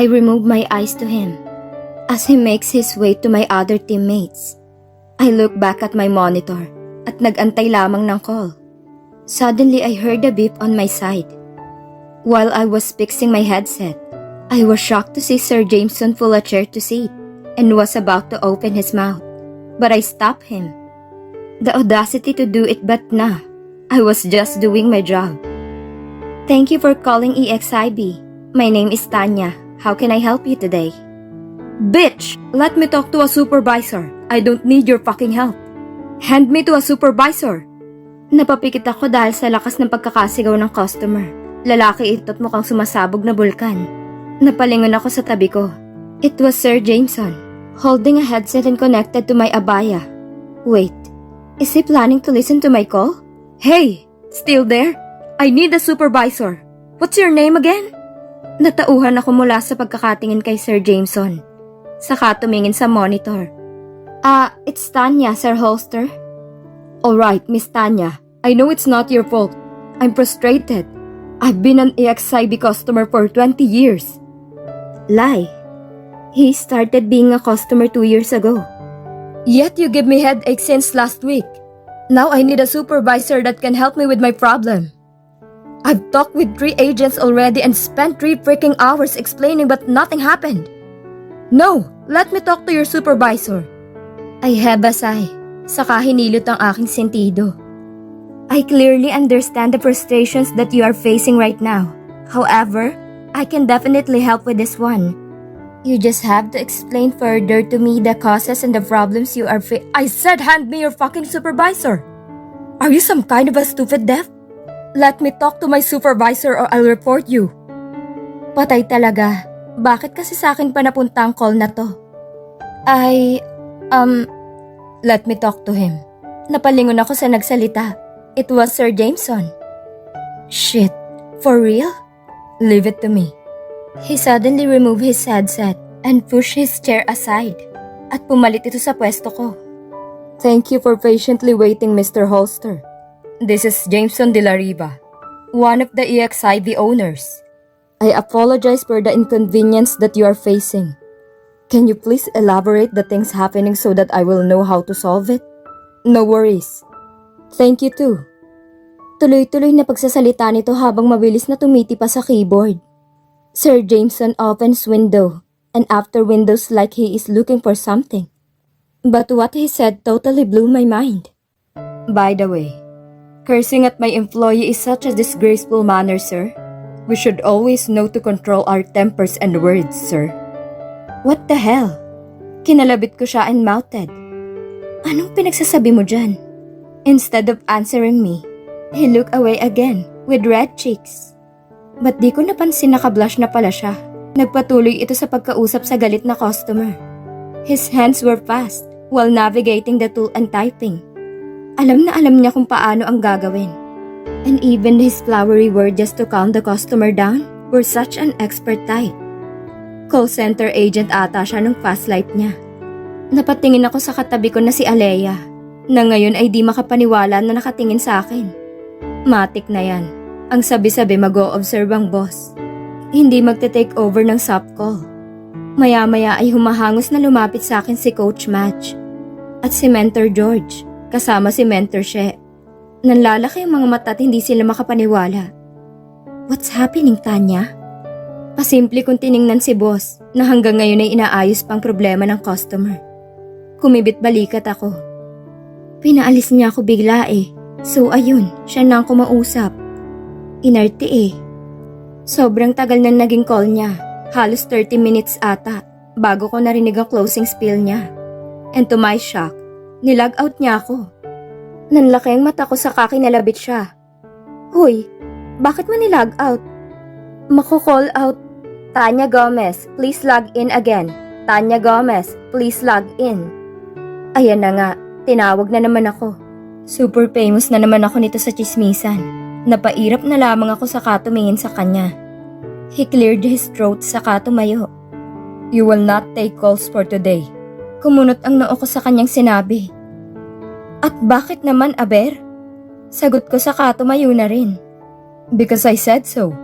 I remove my eyes to him. As he makes his way to my other teammates, I look back at my monitor at nag-antay lamang ng call. Suddenly, I heard a beep on my side. While I was fixing my headset, I was shocked to see Sir Jameson pull a chair to sit and was about to open his mouth. But I stopped him. The audacity to do it, but nah, I was just doing my job. Thank you for calling EXIB. My name is Tanya. How can I help you today? Bitch! Let me talk to a supervisor. I don't need your fucking help. Hand me to a supervisor. Napapikit ako dahil sa lakas ng pagkakasigaw ng customer. Lalaki ito't mukhang sumasabog na bulkan. Napalingon ako sa tabi ko. It was Sir Jameson, holding a headset and connected to my abaya. Wait, is he planning to listen to my call? Hey! Still there? I need a supervisor. What's your name again? Natauhan ako mula sa pagkakatingin kay Sir Jameson. Saka tumingin sa monitor. It's Tanya, Sir Holster. Alright, Miss Tanya. I know it's not your fault. I'm frustrated. I've been an EXIB customer for 20 years. Lie. He started being a customer 2 years ago. Yet you give me headache since last week. Now I need a supervisor that can help me with my problem. I've talked with 3 agents already and spent 3 freaking hours explaining but nothing happened. No, let me talk to your supervisor. I have a sigh. Saka hinilot ang aking sentido. I clearly understand the frustrations that you are facing right now. However, I can definitely help with this one. You just have to explain further to me the causes and the problems you are I said hand me your fucking supervisor! Are you some kind of a stupid deaf? Let me talk to my supervisor or I'll report you. Patay talaga. Bakit kasi sa akin pa napunta ang call na to? Let me talk to him. Napalingon ako sa nagsalita. It was Sir Jameson. Shit, for real? Leave it to me. He suddenly removed his headset and pushed his chair aside at pumalit ito sa pwesto ko. Thank you for patiently waiting, Mr. Holster. This is Jameson de la Riva, one of the EXIB owners. I apologize for the inconvenience that you are facing. Can you please elaborate the things happening so that I will know how to solve it? No worries. Thank you too. Tuloy-tuloy na pagsasalita nito habang mabilis na tumiti pa sa keyboard. Sir Jameson opens window and after windows like he is looking for something. But what he said totally blew my mind. By the way, cursing at my employee is such a disgraceful manner, sir. We should always know to control our tempers and words, sir. What the hell? Kinalabit ko siya and mouthed. Anong pinagsasabi mo dyan? Instead of answering me, he looked away again with red cheeks. But di ko napansin naka-blush na pala siya. Nagpatuloy ito sa pagkausap sa galit na customer. His hands were fast while navigating the tool and typing. Alam na alam niya kung paano ang gagawin. And even his flowery word just to calm the customer down were such an expert type. Call center agent ata siya nung fast life niya. Napatingin ako sa katabi ko na si Alea, na ngayon ay di makapaniwala na nakatingin sa akin. Matik na yan. Ang sabi-sabi mag-o-observe ang boss. Hindi magte-take over ng soft call. Maya-maya ay humahangos na lumapit sa akin si Coach Match at si Mentor George, kasama si Mentor She. Nanlalaki ang mga mata at hindi sila makapaniwala. What's happening, Tanya? Pasimple kong tiningnan si boss na hanggang ngayon ay inaayos pang problema ng customer. Kumibit balikat ako. Pinaalis niya ako bigla eh. So ayun, siya na ang kumausap. Inarte eh. Sobrang tagal na naging call niya. Halos 30 minutes ata bago ko narinig ang closing spiel niya. And to my shock, nilag out niya ako. Nanlaki ang mata ko sa kakinalabit siya. Hoy, bakit mo nilag out? Mako-call out. Tanya Gomez, please log in again. Tanya Gomez, please log in. Ayan na nga, tinawag na naman ako. Super famous na naman ako nito sa chismisan. Napairap na lamang ako sa katumingin sa kanya. He cleared his throat saka tumayo. You will not take calls for today. Kumunot ang noo ko sa kanyang sinabi. At bakit naman, Aber? Sagot ko saka tumayo na rin. Because I said so.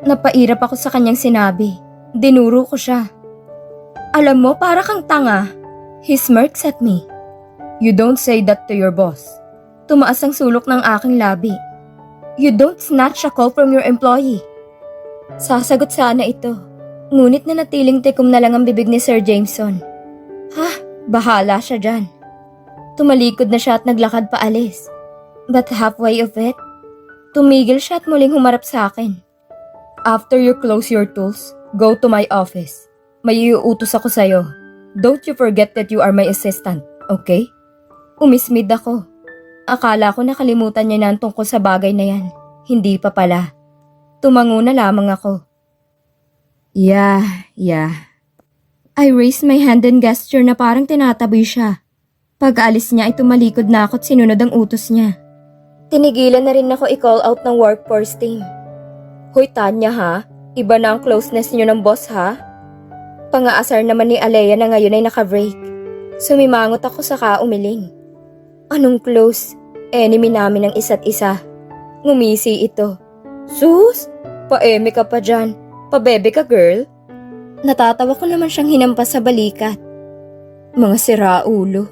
Napairap ako sa kanyang sinabi. Dinuro ko siya. Alam mo, para kang tanga. He smirks at me. You don't say that to your boss. Tumaas ang sulok ng aking labi. You don't snatch a call from your employee. Sasagot sana ito. Ngunit nanatiling tikom na lang ang bibig ni Sir Jameson. Bahala siya dyan. Tumalikod na siya at naglakad paalis. But halfway of it, tumigil siya at muling humarap sa akin. After you close your tools, go to my office. May iuutos ako sa'yo. Don't you forget that you are my assistant, okay? Umismid ako. Akala ko nakalimutan niya na ang tungkol sa bagay na yan. Hindi pa pala. Tumango na lamang ako. Yeah. I raised my hand and gesture na parang tinataboy siya. Pag-alis niya ay tumalikod na ako at sinunod ang utos niya. Tinigilan na rin ako i-call out ng workforce team. Hoy Tanya ha, iba na ang closeness niyo ng boss ha? Pangaasar naman ni Alea na ngayon ay naka-break. Sumimangot ako saka umiling. Anong close? Enemy namin ang isa't isa. Ngumisi ito. Sus! Paeme ka pa dyan. Pabebe ka girl? Natatawa ko naman siyang hinampas sa balikat. Mga siraulo.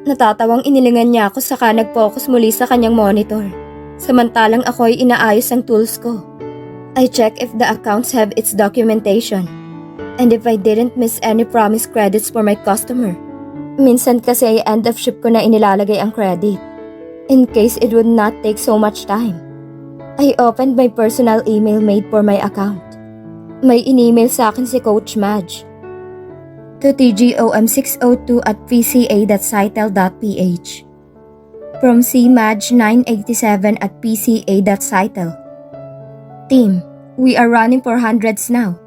Natatawang inilingan niya ako saka nag-focus muli sa kanyang monitor. Samantalang ako ay inaayos ang tools ko. I check if the accounts have its documentation. And if I didn't miss any promise credits for my customer. Minsan kasi ay end of ship ko na inilalagay ang credit. In case it would not take so much time. I opened my personal email made for my account. May in-email sa akin si Coach Madge. To tgom602@pca.citel.ph From cmadge987@pca.citel. Team, we are running for hundreds now.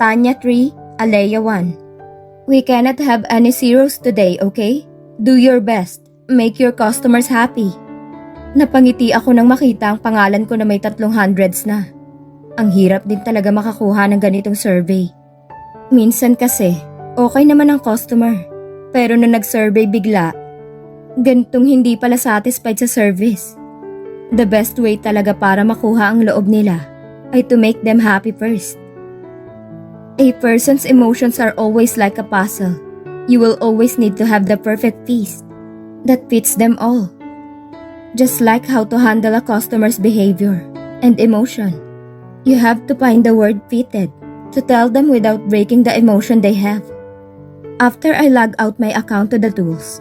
Tanya 3, Alea 1. We cannot have any zeros today, okay? Do your best. Make your customers happy. Napangiti ako nang makita ang pangalan ko na may 300s na. Ang hirap din talaga makakuha ng ganitong survey. Minsan kasi, okay naman ang customer. Pero nung nag-survey bigla, ganitong hindi pala satisfied sa service. The best way talaga para makuha ang loob nila ay to make them happy first. A person's emotions are always like a puzzle. You will always need to have the perfect piece that fits them all. Just like how to handle a customer's behavior and emotion. You have to find the word fitted to tell them without breaking the emotion they have. After I log out my account to the tools,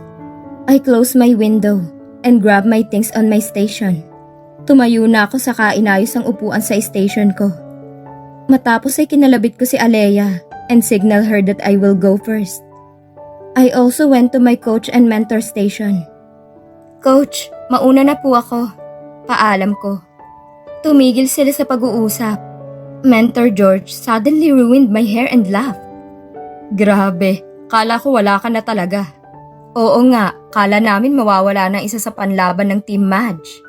I close my window and grab my things on my station. Tumayo na ako saka inayos ang upuan sa station ko. Matapos ay kinalabit ko si Alea and signal her that I will go first. I also went to my coach and mentor station. Coach, mauna na po ako. Paalam ko. Tumigil sila sa pag-uusap. Mentor George suddenly ruined my hair and laughed. Grabe, kala ko wala ka na talaga. Oo nga, kala namin mawawala ng isa sa panlaban ng Team Madge.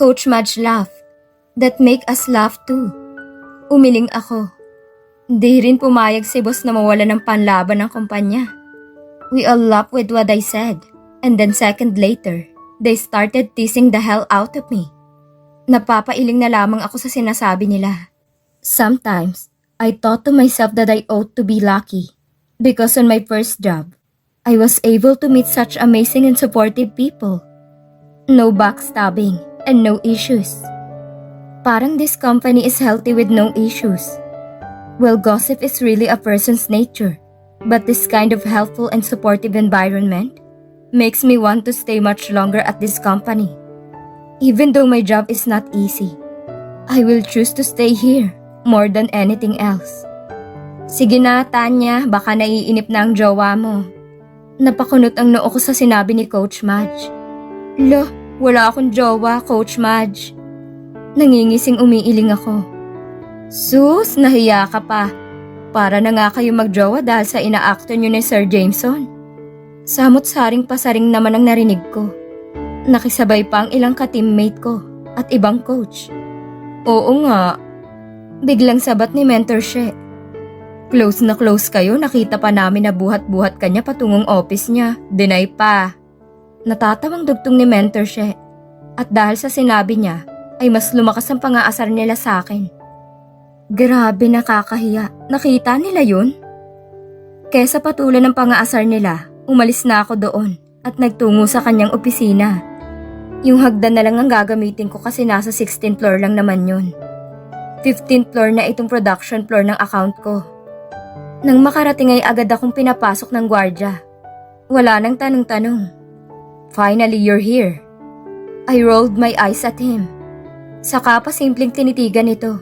Coach Madge laughed. That make us laugh too. Umiling ako. Di rin pumayag si boss na mawala ng panlaban ng kumpanya. We all laughed with what I said. And then second later, they started teasing the hell out of me. Napapailing na lamang ako sa sinasabi nila. Sometimes, I thought to myself that I ought to be lucky. Because on my first job, I was able to meet such amazing and supportive people. No backstabbing and no issues. Parang this company is healthy with no issues. Well, gossip is really a person's nature. But this kind of helpful and supportive environment makes me want to stay much longer at this company. Even though my job is not easy, I will choose to stay here more than anything else. Sige na, Tanya, baka naiinip na ang jowa mo. Napakunot ang noo ko sa sinabi ni Coach Madge. Lo, wala akong jowa, Coach Madge. Nangingising umiiling ako. Sus, nahiya ka pa. Para na nga kayo magjowa dahil sa ina-acto nyo ni Sir Jameson. Samot-saring pasaring naman ang narinig ko. Nakisabay pa ang ilang ka-teammate ko at ibang coach. Oo nga. Biglang sabat ni Mentor She. Close na close kayo, nakita pa namin na buhat-buhat kanya patungong office niya. Deny pa. Natatawang dugtong ni Mentor She. At dahil sa sinabi niya, ay mas lumakas ang pang-aasar nila sa akin. Grabe, nakakahiya. Nakita nila yun? Kesa patulan ng pangaasar nila, umalis na ako doon at nagtungo sa kanyang opisina. Yung hagdan na lang ang gagamitin ko kasi nasa 16th floor lang naman yun. 15th floor na itong production floor ng account ko. Nang makarating ay agad akong pinapasok ng gwardya. Wala nang tanong-tanong. Finally, you're here. I rolled my eyes at him. Saka pa simpleng tinitigan ito.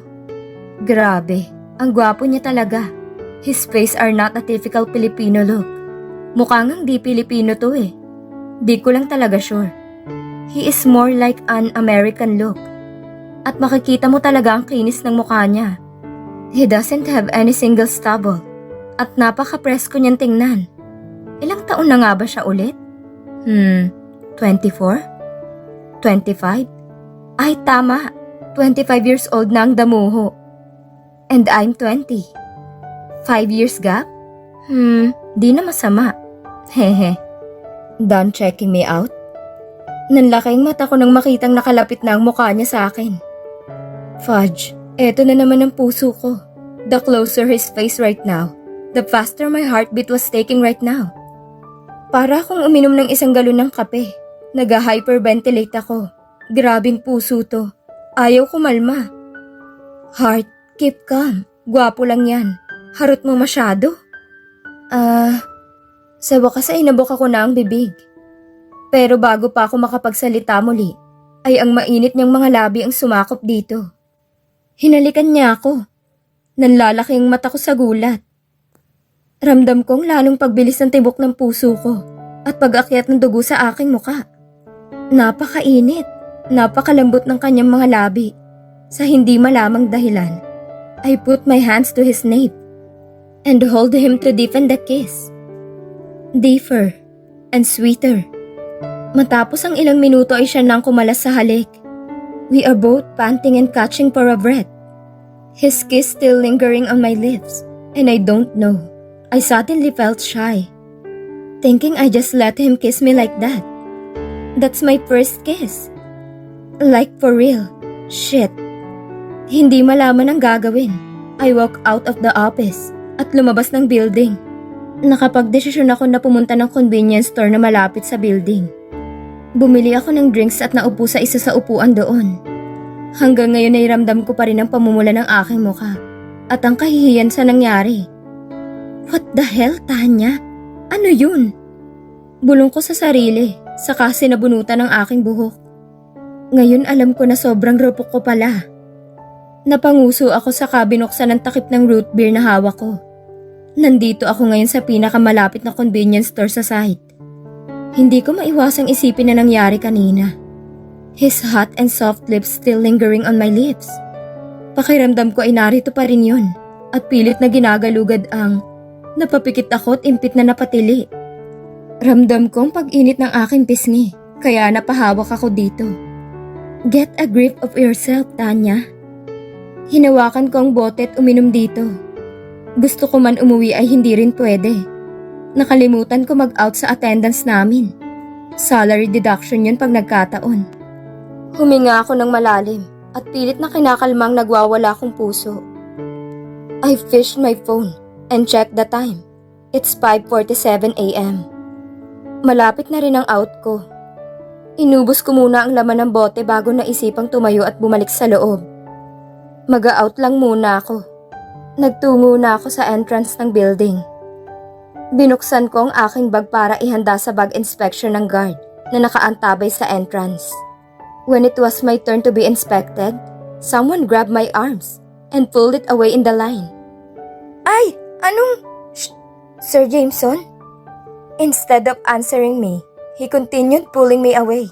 Grabe, ang gwapo niya talaga. His face are not a typical Filipino look. Mukhang hindi Pilipino to eh. Di ko lang talaga sure. He is more like an American look. At makikita mo talaga ang kinis ng mukha niya. He doesn't have any single stubble. At napaka-presko niyang tingnan. Ilang taon na nga ba siya ulit? 24? 25? Ay tama, 25 years old na ang damuho. And I'm 20. 5 years gap? Di na masama. Hehe. Done checking me out? Nanlaki ang mata ko nang makitang nakalapit na ang mukha niya sa akin. Fudge, eto na naman ang puso ko. The closer his face right now, the faster my heartbeat was taking right now. Para akong uminom ng isang galon ng kape. Nag-hyperventilate ako. Grabing puso to. Ayaw kumalma. Heart, keep calm. Gwapo lang yan. Harot mo masyado. Sa wakas ay nabok ako na ang bibig. Pero bago pa ako makapagsalita muli, ay ang mainit niyang mga labi ang sumakop dito. Hinalikan niya ako. Nanlalaki ang mata ko sa gulat. Ramdam kong lalong pagbilis ng tibok ng puso ko at pag-akyat ng dugo sa aking muka. Napakainit, napakalambot ng kanyang mga labi. Sa hindi malamang dahilan, I put my hands to his nape and hold him to deepen the kiss. Deeper and sweeter. Matapos ang ilang minuto ay siya nang kumalas sa halik. We are both panting and catching for a breath. His kiss still lingering on my lips, and I don't know. I suddenly felt shy, thinking I just let him kiss me like that. That's my first kiss. Like for real. Shit. Hindi malaman ang gagawin. I walk out of the office at lumabas ng building. Nakapagdesisyon ako na pumunta ng convenience store na malapit sa building. Bumili ako ng drinks at naupo sa isa sa upuan doon. Hanggang ngayon ay ramdam ko pa rin ang pamumula ng aking mukha at ang kahihiyan sa nangyari. What the hell, Tanya? Ano yun? Bulong ko sa sarili, saka sinabunutan ng aking buhok. Ngayon alam ko na sobrang rupok ko pala. Napanguso ako saka binuksan ng takip ng root beer na hawak ko. Nandito ako ngayon sa pinakamalapit na convenience store sa site. Hindi ko maiwasang isipin na nangyari kanina. His hot and soft lips still lingering on my lips. Pakiramdam ko ay narito pa rin yun at pilit na ginagalugad ang napapikit ako at impit na napatili. Ramdam kong pag-init ng aking pisngi kaya napahawak ako dito. Get a grip of yourself, Tanya. Hinawakan ko ang bote at uminom dito. Gusto ko man umuwi ay hindi rin pwede. Nakalimutan ko mag-out sa attendance namin. Salary deduction yun pag nagkataon. Huminga ako ng malalim at pilit na kinakalmang nagwawala akong puso. I fished my phone and checked the time. It's 5:47 a.m. Malapit na rin ang out ko. Inubos ko muna ang laman ng bote bago naisipang tumayo at bumalik sa loob. Mag-out lang muna ako. Nagtungo na ako sa entrance ng building. Binuksan ko ang aking bag para ihanda sa bag inspection ng guard na nakaantabay sa entrance. When it was my turn to be inspected, someone grabbed my arms and pulled it away in the line. Ay! Anong... Shh! Sir Jameson? Instead of answering me, he continued pulling me away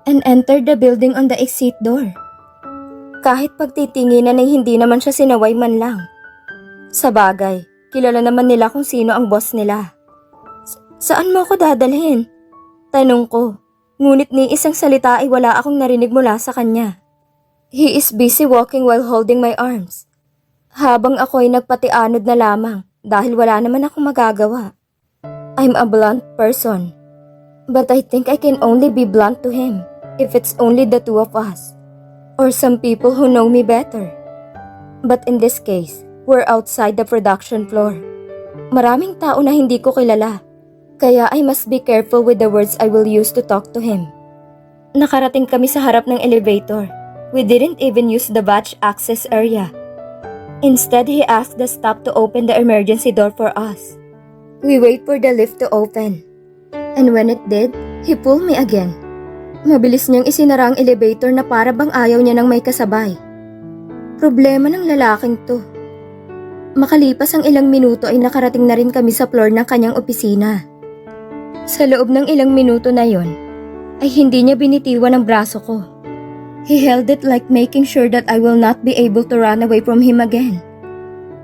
and entered the building on the exit door. Kahit pagtitinginan ay hindi naman siya sinaway man lang. Sa bagay, kilala naman nila kung sino ang boss nila. Saan mo ako dadalhin? Tanong ko, ngunit ni isang salita ay wala akong narinig mula sa kanya. He is busy walking while holding my arms. Habang ako ay nagpatianod na lamang dahil wala naman akong magagawa. I'm a blunt person, but I think I can only be blunt to him if it's only the two of us, or some people who know me better. But in this case, we're outside the production floor. Maraming tao na hindi ko kilala. Kaya I must be careful with the words I will use to talk to him. Nakarating kami sa harap ng elevator. We didn't even use the batch access area. Instead, he asked the staff to open the emergency door for us. We wait for the lift to open. And when it did, he pulled me again. Mabilis niyang isinara ang elevator na para bang ayaw niya ng may kasabay. Problema ng lalaking to. Makalipas ang ilang minuto ay nakarating na rin kami sa floor ng kanyang opisina. Sa loob ng ilang minuto na yon, ay hindi niya binitiwan ang braso ko. He held it like making sure that I will not be able to run away from him again.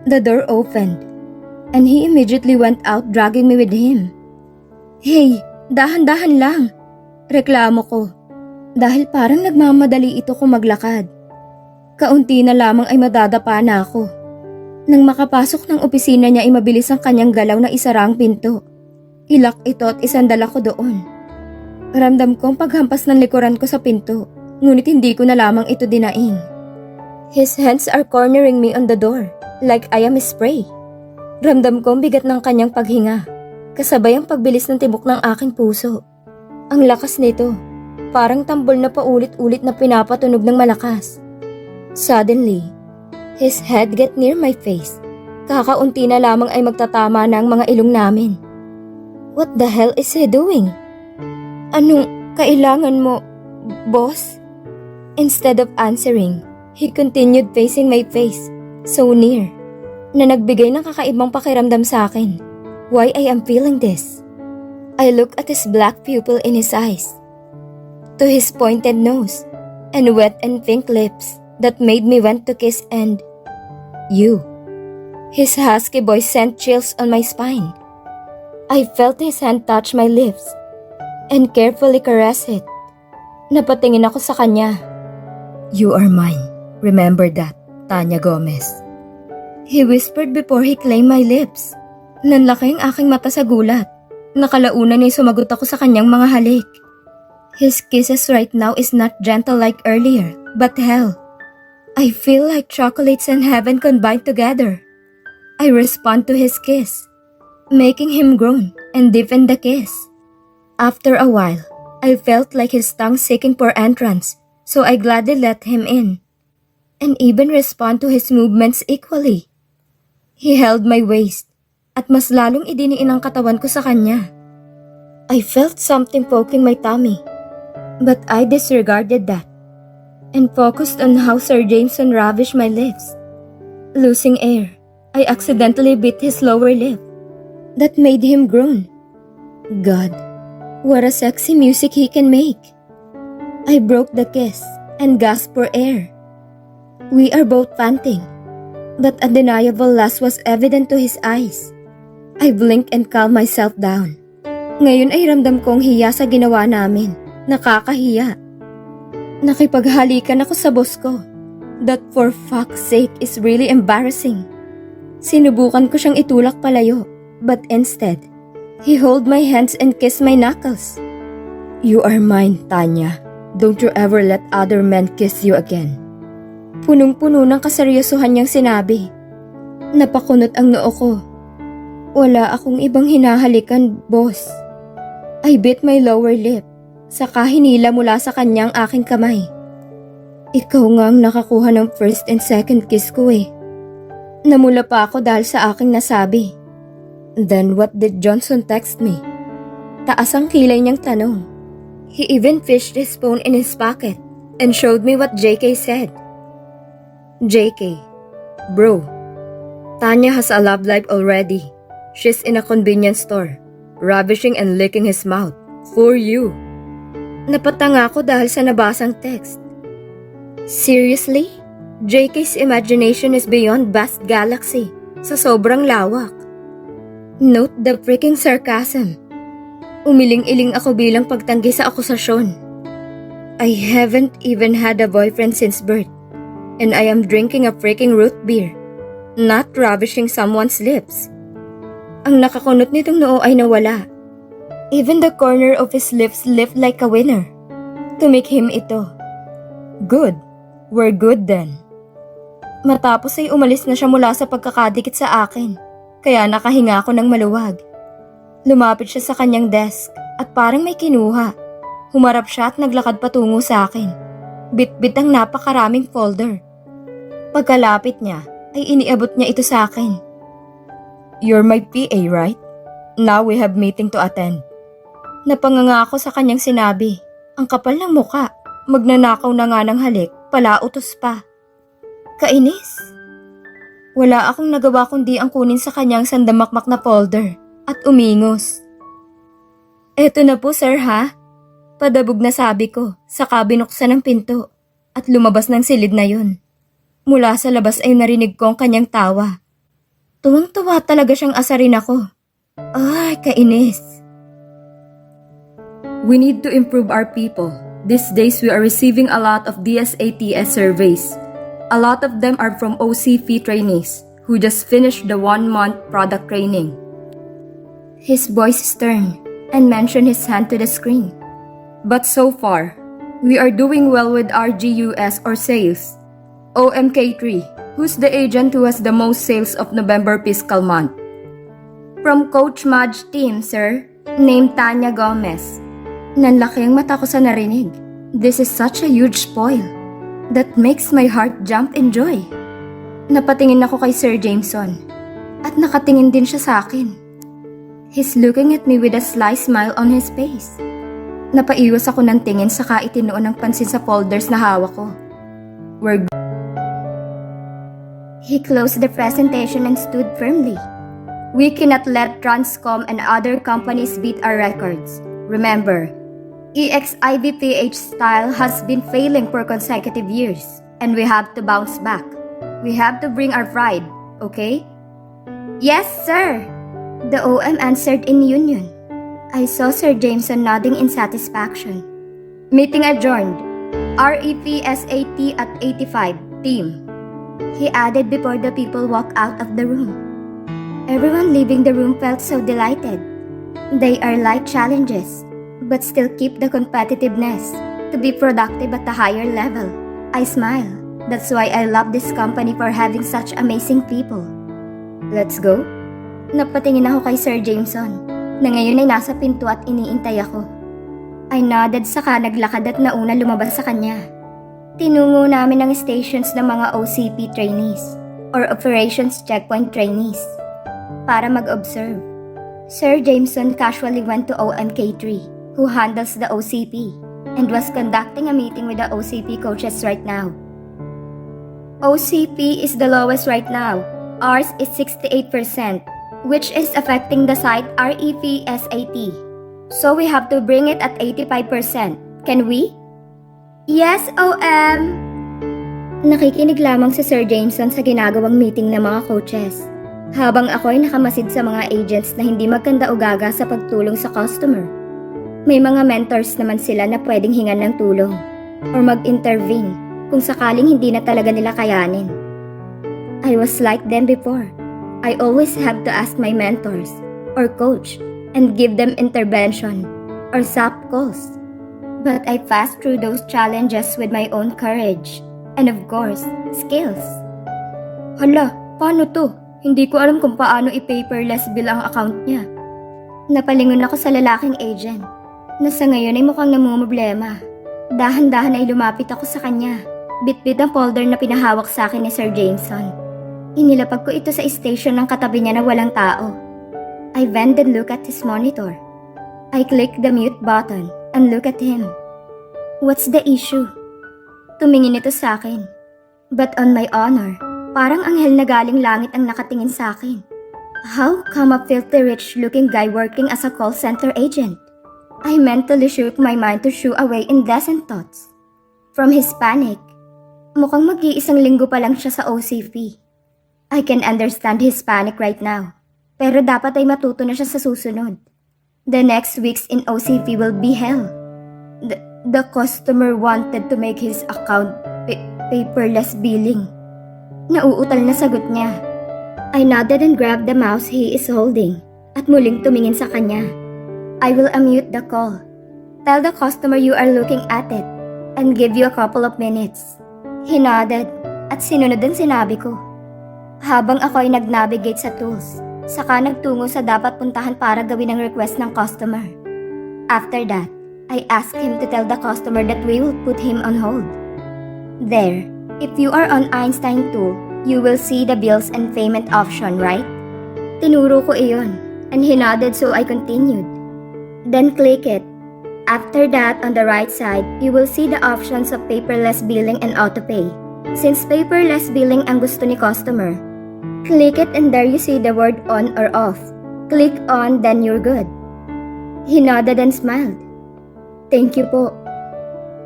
The door opened, and he immediately went out dragging me with him. Hey, dahan-dahan lang! Reklamo ko, dahil parang nagmamadali ito kung maglakad. Kaunti na lamang ay madadapa na ako. Nang makapasok ng opisina niya ay mabilis ang kanyang galaw na isara ang pinto. Ilak ito at isandal ako doon. Ramdam ko ang paghampas ng likuran ko sa pinto, ngunit hindi ko na lamang ito dinaing. His hands are cornering me on the door, like I am a spray. Ramdam ko ang bigat ng kanyang paghinga, kasabay ang pagbilis ng tibok ng aking puso. Ang lakas nito, parang tambol na paulit-ulit na pinapatunog ng malakas. Suddenly, his head get near my face. Kakaunti na lamang ay magtatama na ang mga ilong namin. What the hell is he doing? Anong kailangan mo, boss? Instead of answering, he continued facing my face, so near, na nagbigay ng kakaibang pakiramdam sa akin. Why I am feeling this? I look at his black pupil in his eyes, to his pointed nose, and wet and pink lips that made me want to kiss and... You. His husky voice sent chills on my spine. I felt his hand touch my lips and carefully caress it. Napatingin ako sa kanya. You are mine. Remember that, Tanya Gomez. He whispered before he claimed my lips. Nanlaki ang aking mata sa gulat. Nakalaunan ay sumagot ako sa kanyang mga halik. His kisses right now is not gentle like earlier, but hell. I feel like chocolates and heaven combined together. I respond to his kiss, making him groan and deepen the kiss. After a while, I felt like his tongue seeking for entrance, so I gladly let him in, and even respond to his movements equally. He held my waist, at mas lalong idiniin ang katawan ko sa kanya. I felt something poking my tummy, but I disregarded that, and focused on how Sir Jameson ravished my lips. Losing air, I accidentally bit his lower lip. That made him groan. God, what a sexy music he can make. I broke the kiss and gasped for air. We are both panting, but undeniable lust was evident to his eyes. I blinked and calmed myself down. Ngayon ay ramdam kong hiya sa ginawa namin. Nakakahiya. Nakipaghalikan ako sa boss ko. That for fuck's sake is really embarrassing. Sinubukan ko siyang itulak palayo, but instead, he held my hands and kissed my knuckles. You are mine, Tanya. Don't you ever let other men kiss you again. Punong-puno ng kaseryosohan niyang sinabi. Napakunot ang noo ko. Wala akong ibang hinahalikan, boss. I bit my lower lip, saka hinila mula sa kanyang aking kamay. Ikaw nga ang nakakuha ng first and second kiss ko eh. Namula pa ako dahil sa aking nasabi. Then what did Johnson text me? Taas ang kilay niyang tanong. He even fished his phone in his pocket and showed me what JK said. JK, bro, Tanya has a love life already. She's in a convenience store, ravishing and licking his mouth. For you. Napatanga ako dahil sa nabasang text. Seriously? JK's imagination is beyond vast galaxy, sa sobrang lawak. Note the freaking sarcasm. Umiling-iling ako bilang pagtanggi sa akusasyon. I haven't even had a boyfriend since birth, and I am drinking a freaking root beer, not ravishing someone's lips. Ang nakakunot nitong noo ay nawala. Even the corner of his lips lifted like a winner. Tumik him ito. Good. We're good then. Matapos ay umalis na siya mula sa pagkakadikit sa akin, kaya nakahinga ako ng maluwag. Lumapit siya sa kanyang desk at parang may kinuha. Humarap siya at naglakad patungo sa akin. Bit-bit ang napakaraming folder. Pagkalapit niya, ay iniabot niya ito sa akin. "You're my PA, right? Now we have meeting to attend." Napanganga ako sa kanyang sinabi. Ang kapal ng muka, magnanakaw na nga ng halik, palautos pa. Kainis. Wala akong nagawa kundi ang kunin sa kanyang sandamakmak na folder at umingos. "Eto na po, sir, ha?" Padabog na sabi ko, saka binuksan ng pinto at lumabas ng silid na yun. Mula sa labas ay narinig ko ang kanyang tawa. Tuwang-tuwa talaga siyang asarin ako. Ay, kainis. "We need to improve our people. These days we are receiving a lot of DSATS surveys. A lot of them are from OCP trainees who just finished the 1-month product training." His voice stern and mentioned his hand to the screen. "But so far, we are doing well with our GUS or sales. OMK3, who's the agent who has the most sales of November fiscal month?" "From Coach Madge team, sir, named Tanya Gomez." Nanlaki ang mata ko sa narinig. This is such a huge spoil. That makes my heart jump in joy. Napatingin ako kay Sir Jameson at nakatingin din siya sa akin. He's looking at me with a sly smile on his face. Napaiwas ako ng tingin saka itinuon ng pansin sa folders na hawak ko. He closed the presentation and stood firmly. "We cannot let Transcom and other companies beat our records. Remember, EXIVPH style has been failing for consecutive years, and we have to bounce back. We have to bring our pride, okay?" "Yes, sir," the OM answered in union. I saw Sir Jameson nodding in satisfaction. "Meeting adjourned. REPSAT at 85, team," he added before the people walked out of the room. Everyone leaving the room felt so delighted. They are light challenges, but still keep the competitiveness to be productive at a higher level. I smile. That's why I love this company for having such amazing people. "Let's go?" Napatingin ako kay Sir Jameson, na ngayon ay nasa pinto at iniintay ako. I nodded saka naglakad at nauna lumabas sa kanya. Tinungo namin ang stations ng mga OCP trainees or Operations Checkpoint trainees para mag-observe. Sir Jameson casually went to OMK3, who handles the OCP, and was conducting a meeting with the OCP coaches right now. "OCP is the lowest right now. Ours is 68%, which is affecting the site REPSAT. So we have to bring it at 85%. Can we?" "Yes, OM!" Nakikinig lamang si Sir Jameson sa ginagawang meeting ng mga coaches, habang ako ay nakamasid sa mga agents na hindi magkanda o gaga sa pagtulong sa customer. May mga mentors naman sila na pwedeng hingan ng tulong or mag-intervene kung sakaling hindi na talaga nila kayanin. I was like them before. I always have to ask my mentors or coach and give them intervention or SAP calls. But I passed through those challenges with my own courage and of course, skills. Hala, paano to? Hindi ko alam kung paano i-paperless bill ang account niya. Napalingon ako sa lalaking agent na sa ngayon ay mukhang namumblema. Dahan-dahan ay lumapit ako sa kanya. Bit-bit ang folder na pinahawak sa akin ni Sir Jameson. Inilapag ko ito sa station ng katabi niya na walang tao. I bend and look at his monitor. I click the mute button and look at him. What's the issue? Tumingin ito sa akin. But on my honor, parang anghel na galing langit ang nakatingin sa akin. How come a filthy rich-looking guy working as a call center agent? I mentally shook my mind to shoo away indecent thoughts. From his panic, mukhang mag-iisang linggo pa lang siya sa OCP. I can understand his panic right now, pero dapat ay matuto na siya sa susunod. The next weeks in OCP will be hell. The customer wanted to make his account paperless billing. Nauutal na sagot niya. I nodded and grabbed the mouse he is holding at muling tumingin sa kanya. I will unmute the call. Tell the customer you are looking at it and give you a couple of minutes. He nodded. At sinunod ang sinabi ko. Habang ako ay nag-navigate sa tools, saka nagtungo sa dapat puntahan para gawin ang request ng customer. After that, I asked him to tell the customer that we will put him on hold. There, if you are on Einstein tool, you will see the bills and payment option, right? Tinuro ko iyon, and he nodded so I continued. Then click it. After that, on the right side, you will see the options of paperless billing and autopay. Since paperless billing ang gusto ni customer, click it and there you see the word on or off. Click on, then you're good. He nodded and smiled. Thank you po.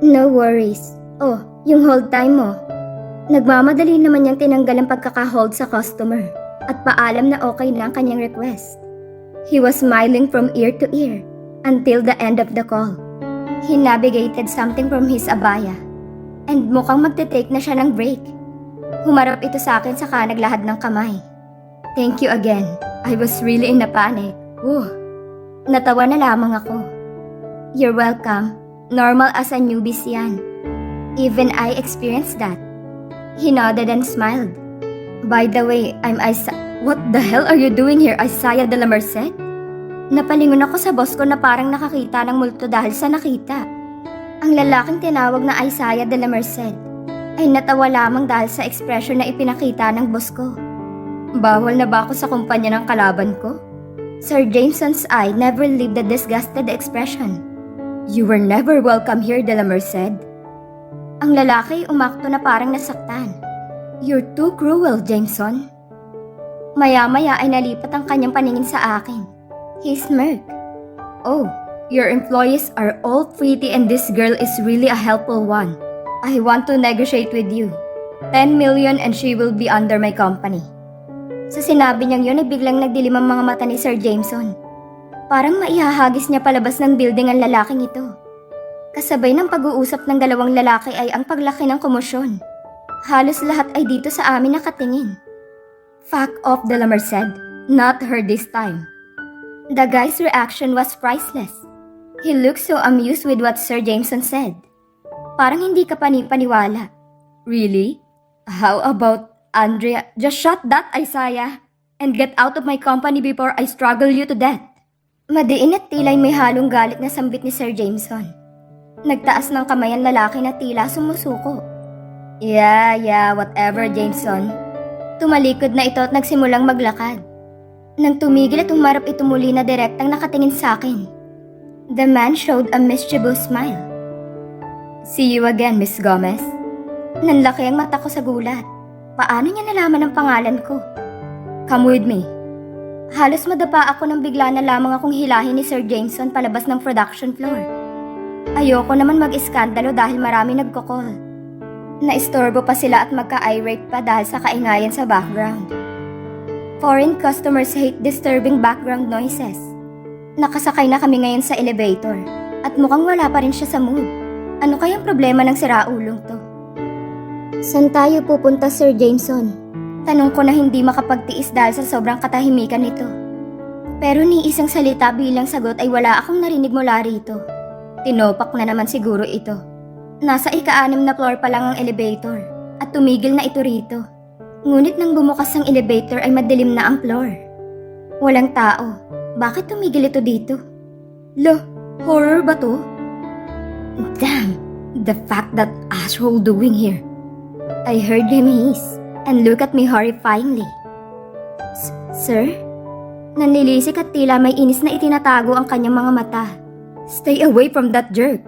No worries. Oh, yung hold time mo. Nagmamadali naman niyang tinanggal ang pagkaka-hold sa customer at paalam na okay na ang kanyang request. He was smiling from ear to ear until the end of the call. He navigated something from his abaya and mukhang magte-take na siya ng break. Humarap ito sa akin saka naglahad ng kamay. Thank you again. I was really in a panic. Natawa na lamang ako. You're welcome. Normal as a newbies yan. Even I experienced that. He nodded and smiled. By the way, I'm What the hell are you doing here, Isaiah de la Merced? Napalingon ako sa boss ko na parang nakakita ng multo dahil sa nakita. Ang lalaking tinawag na Isaiah de la Merced ay natawa lamang dahil sa ekspresyon na ipinakita ng boss ko. Bawal na ba ako sa kumpanya ng kalaban ko? Sir Jameson's eye never leave the disgusted expression. You were never welcome here, de la Merced. Ang lalaki umakto na parang nasaktan. You're too cruel, Jameson. Maya-maya ay nalipat ang kanyang paningin sa akin. He smirked. Oh, your employees are all pretty and this girl is really a helpful one. I want to negotiate with you. 10 million and she will be under my company. Sa sinabi niyang yun ay biglang nagdilim ang mga mata ni Sir Jameson. Parang maihahagis niya palabas ng building ang lalaking ito. Kasabay ng pag-uusap ng dalawang lalaki ay ang paglaki ng komosyon. Halos lahat ay dito sa amin nakatingin. Fuck off, de la Merced. Not her this time. The guy's reaction was priceless. He looked so amused with what Sir Jameson said. Parang hindi ka paniwala. Really? How about Andrea? Just shut that, Isaiah, and get out of my company before I struggle you to death. Madiin at tila'y may halong galit na sambit ni Sir Jameson. Nagtaas ng kamay ang lalaki na tila sumusuko. Yeah, whatever, Jameson. Tumalikod na ito at nagsimulang maglakad. Nang tumigil at humarap ito muli na direktang nakatingin sa akin. The man showed a mischievous smile. See you again, Miss Gomez. Nanlaki ang mata ko sa gulat. Paano niya nalaman ang pangalan ko? Come with me. Halos madapa ako nang bigla na lamang akong hilahin ni Sir Jameson palabas ng production floor. Ayoko naman mag-iskandalo dahil marami nagko-call. Naistorbo pa sila at magka-irate pa dahil sa kaingayan sa background. Foreign customers hate disturbing background noises. Nakasakay na kami ngayon sa elevator at mukhang wala pa rin siya sa mood. Ano kayang problema ng siraulong to? Saan tayo pupunta, Sir Jameson? Tanong ko na hindi makapagtiis dahil sa sobrang katahimikan nito. Pero ni isang salita bilang sagot ay wala akong narinig mula rito. Tinopak na naman siguro ito. Nasa ika-6 na floor pa lang ang elevator at tumigil na ito rito. Ngunit nang bumukas ang elevator ay madilim na ang floor. Walang tao. Bakit tumigil ito dito? Lo, horror ba to? Damn, the fact that asshole doing here. I heard him hiss and look at me horrifyingly. Sir? Nanlilisik at tila may inis na itinatago ang kanyang mga mata. Stay away from that jerk.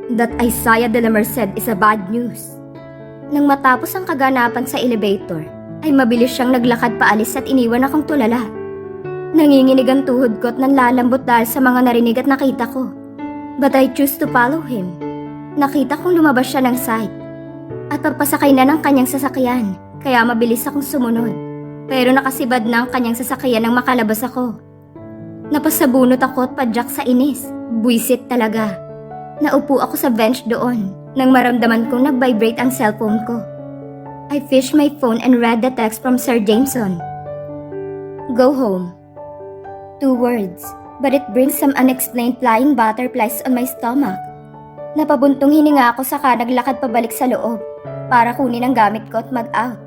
That Isaiah de la Merced is a bad news. Nang matapos ang kaganapan sa elevator, ay mabilis siyang naglakad paalis at iniwan akong tulala. Nanginginig ang tuhod ko at nanlalambot dahil sa mga narinig at nakita ko. But I choose to follow him. Nakita kong lumabas siya ng site. At pagpasakay na ng kanyang sasakyan, kaya mabilis akong sumunod. Pero nakasibad na ang kanyang sasakyan nang makalabas ako. Napasabunot ako at padyak sa inis. Buisit talaga. Naupo ako sa bench doon nang maramdaman kong nag-vibrate ang cellphone ko. I fished my phone and read the text from Sir Jameson. Go home. 2 words, but it brings some unexplained flying butterflies on my stomach. Napabuntong hininga ako saka naglakad pabalik sa loob. para kunin ang gamit ko at mag-out.